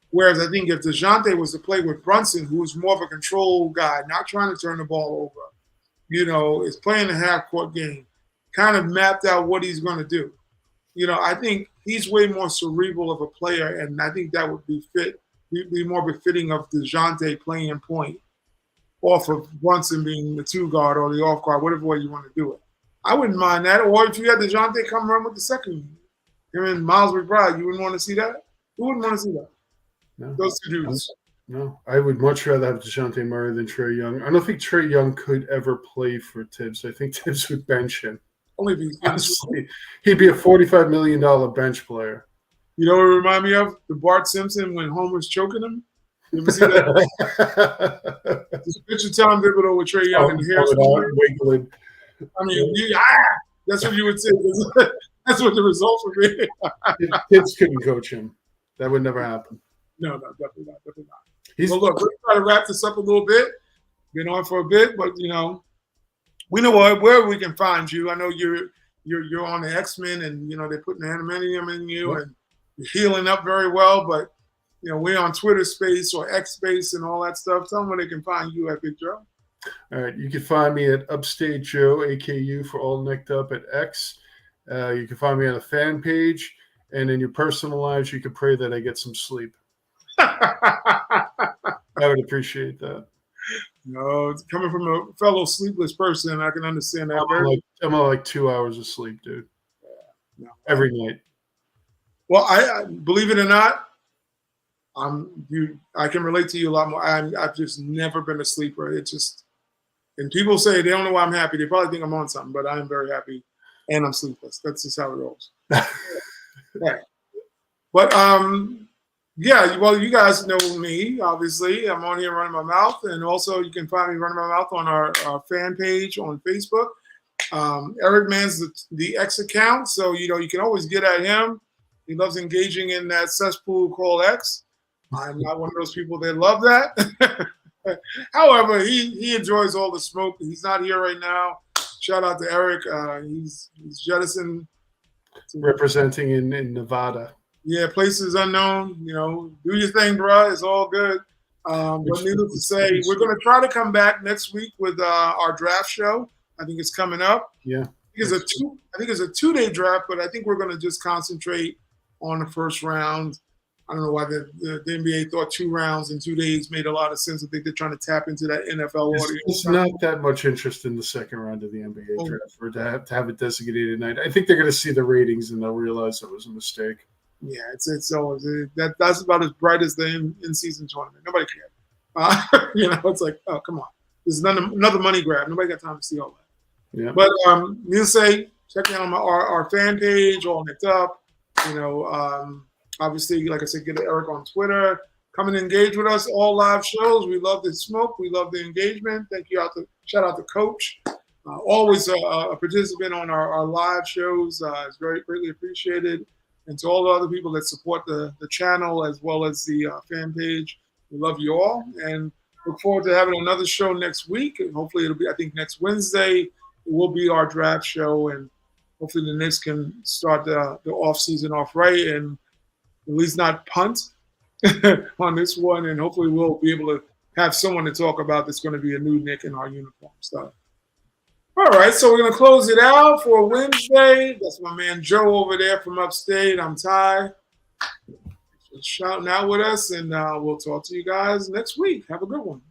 Whereas I think if DeJounte was to play with Brunson, who's more of a control guy, not trying to turn the ball over, is playing a half-court game, kind of mapped out what he's going to do. I think he's way more cerebral of a player, and I think that would be more befitting of DeJounte playing point off of Brunson being the 2-guard or the off guard, whatever way you want to do it. I wouldn't mind that. Or if you had DeJounte come run with the second, him and Miles McBride, you wouldn't want to see that? Who wouldn't want to see that? No. Those two dudes. No, I would much rather have DeJounte Murray than Trae Young. I don't think Trae Young could ever play for Tibbs. I think Tibbs would bench him. Only if he's honestly, he'd be a $45 million bench player. You know what it remind me of? The Bart Simpson when Homer's choking him. You ever see that? Just picture Tom Thibodeau with Trae Young and the hair wiggling. That's what you would say. That's what the results would be. Kids couldn't coach him. That would never happen. No, definitely not. Well, look, we're trying to wrap this up a little bit. Been on for a bit, but we know where we can find you. I know you're on the X-Men, and they're putting the adamantium in you, and you're healing up very well. But we're on Twitter Space or X Space and all that stuff. Tell them where they can find you at, Big Joe. All right, you can find me at Upstate Joe, AKU for all Knicked Up at X. You can find me on a fan page, and in your personal lives, you can pray that I get some sleep. I would appreciate that. No, it's coming from a fellow sleepless person. I can understand that. I'm on like 2 hours of sleep, dude. No. Every night. Well, I believe it or not, I can relate to you a lot more. I've just never been a sleeper. And people say they don't know why I'm happy. They probably think I'm on something, but I am very happy, and I'm sleepless. That's just how it rolls. Right. But well, you guys know me, obviously. I'm on here running my mouth, and also you can find me running my mouth on our fan page on Facebook. Eric mans the X account, so you can always get at him. He loves engaging in that cesspool called X. I'm not one of those people that love that. However, he enjoys all the smoke. He's not here right now. Shout out to Eric. He's jettisoned. Representing in Nevada. Yeah, places unknown. Do your thing, bro. It's all good. But needless to say, we're going to try to come back next week with our draft show. I think it's coming up. Yeah. I think it's a 2-day draft, but I think we're going to just concentrate on the first round. I don't know why the NBA thought 2 rounds in 2 days made a lot of sense. I think they're trying to tap into that NFL audience. There's not that much interest in the second round of the NBA draft for to have it designated night. I think they're going to see the ratings and they'll realize it was a mistake. Yeah, it's always that's about as bright as the in-season tournament. Nobody cares. It's like, oh, come on. This is another money grab. Nobody got time to see all that. Yeah. But needless to say, check out our fan page, all Knicked Up. Obviously, like I said, get Eric on Twitter. Come and engage with us. All live shows. We love the smoke. We love the engagement. Shout out to Coach. Always a participant on our live shows. It's very greatly appreciated. And to all the other people that support the channel as well as the fan page, we love you all. And look forward to having another show next week. And hopefully it'll be, I think, next Wednesday. It will be our draft show. And hopefully the Knicks can start the offseason off right and at least not punt on this one. And hopefully we'll be able to have someone to talk about that's going to be a new Knick in our uniform stuff. All right, so we're going to close it out for Wednesday. That's my man Joe over there from upstate. I'm Ty. shouting out with us, and we'll talk to you guys next week. Have a good one.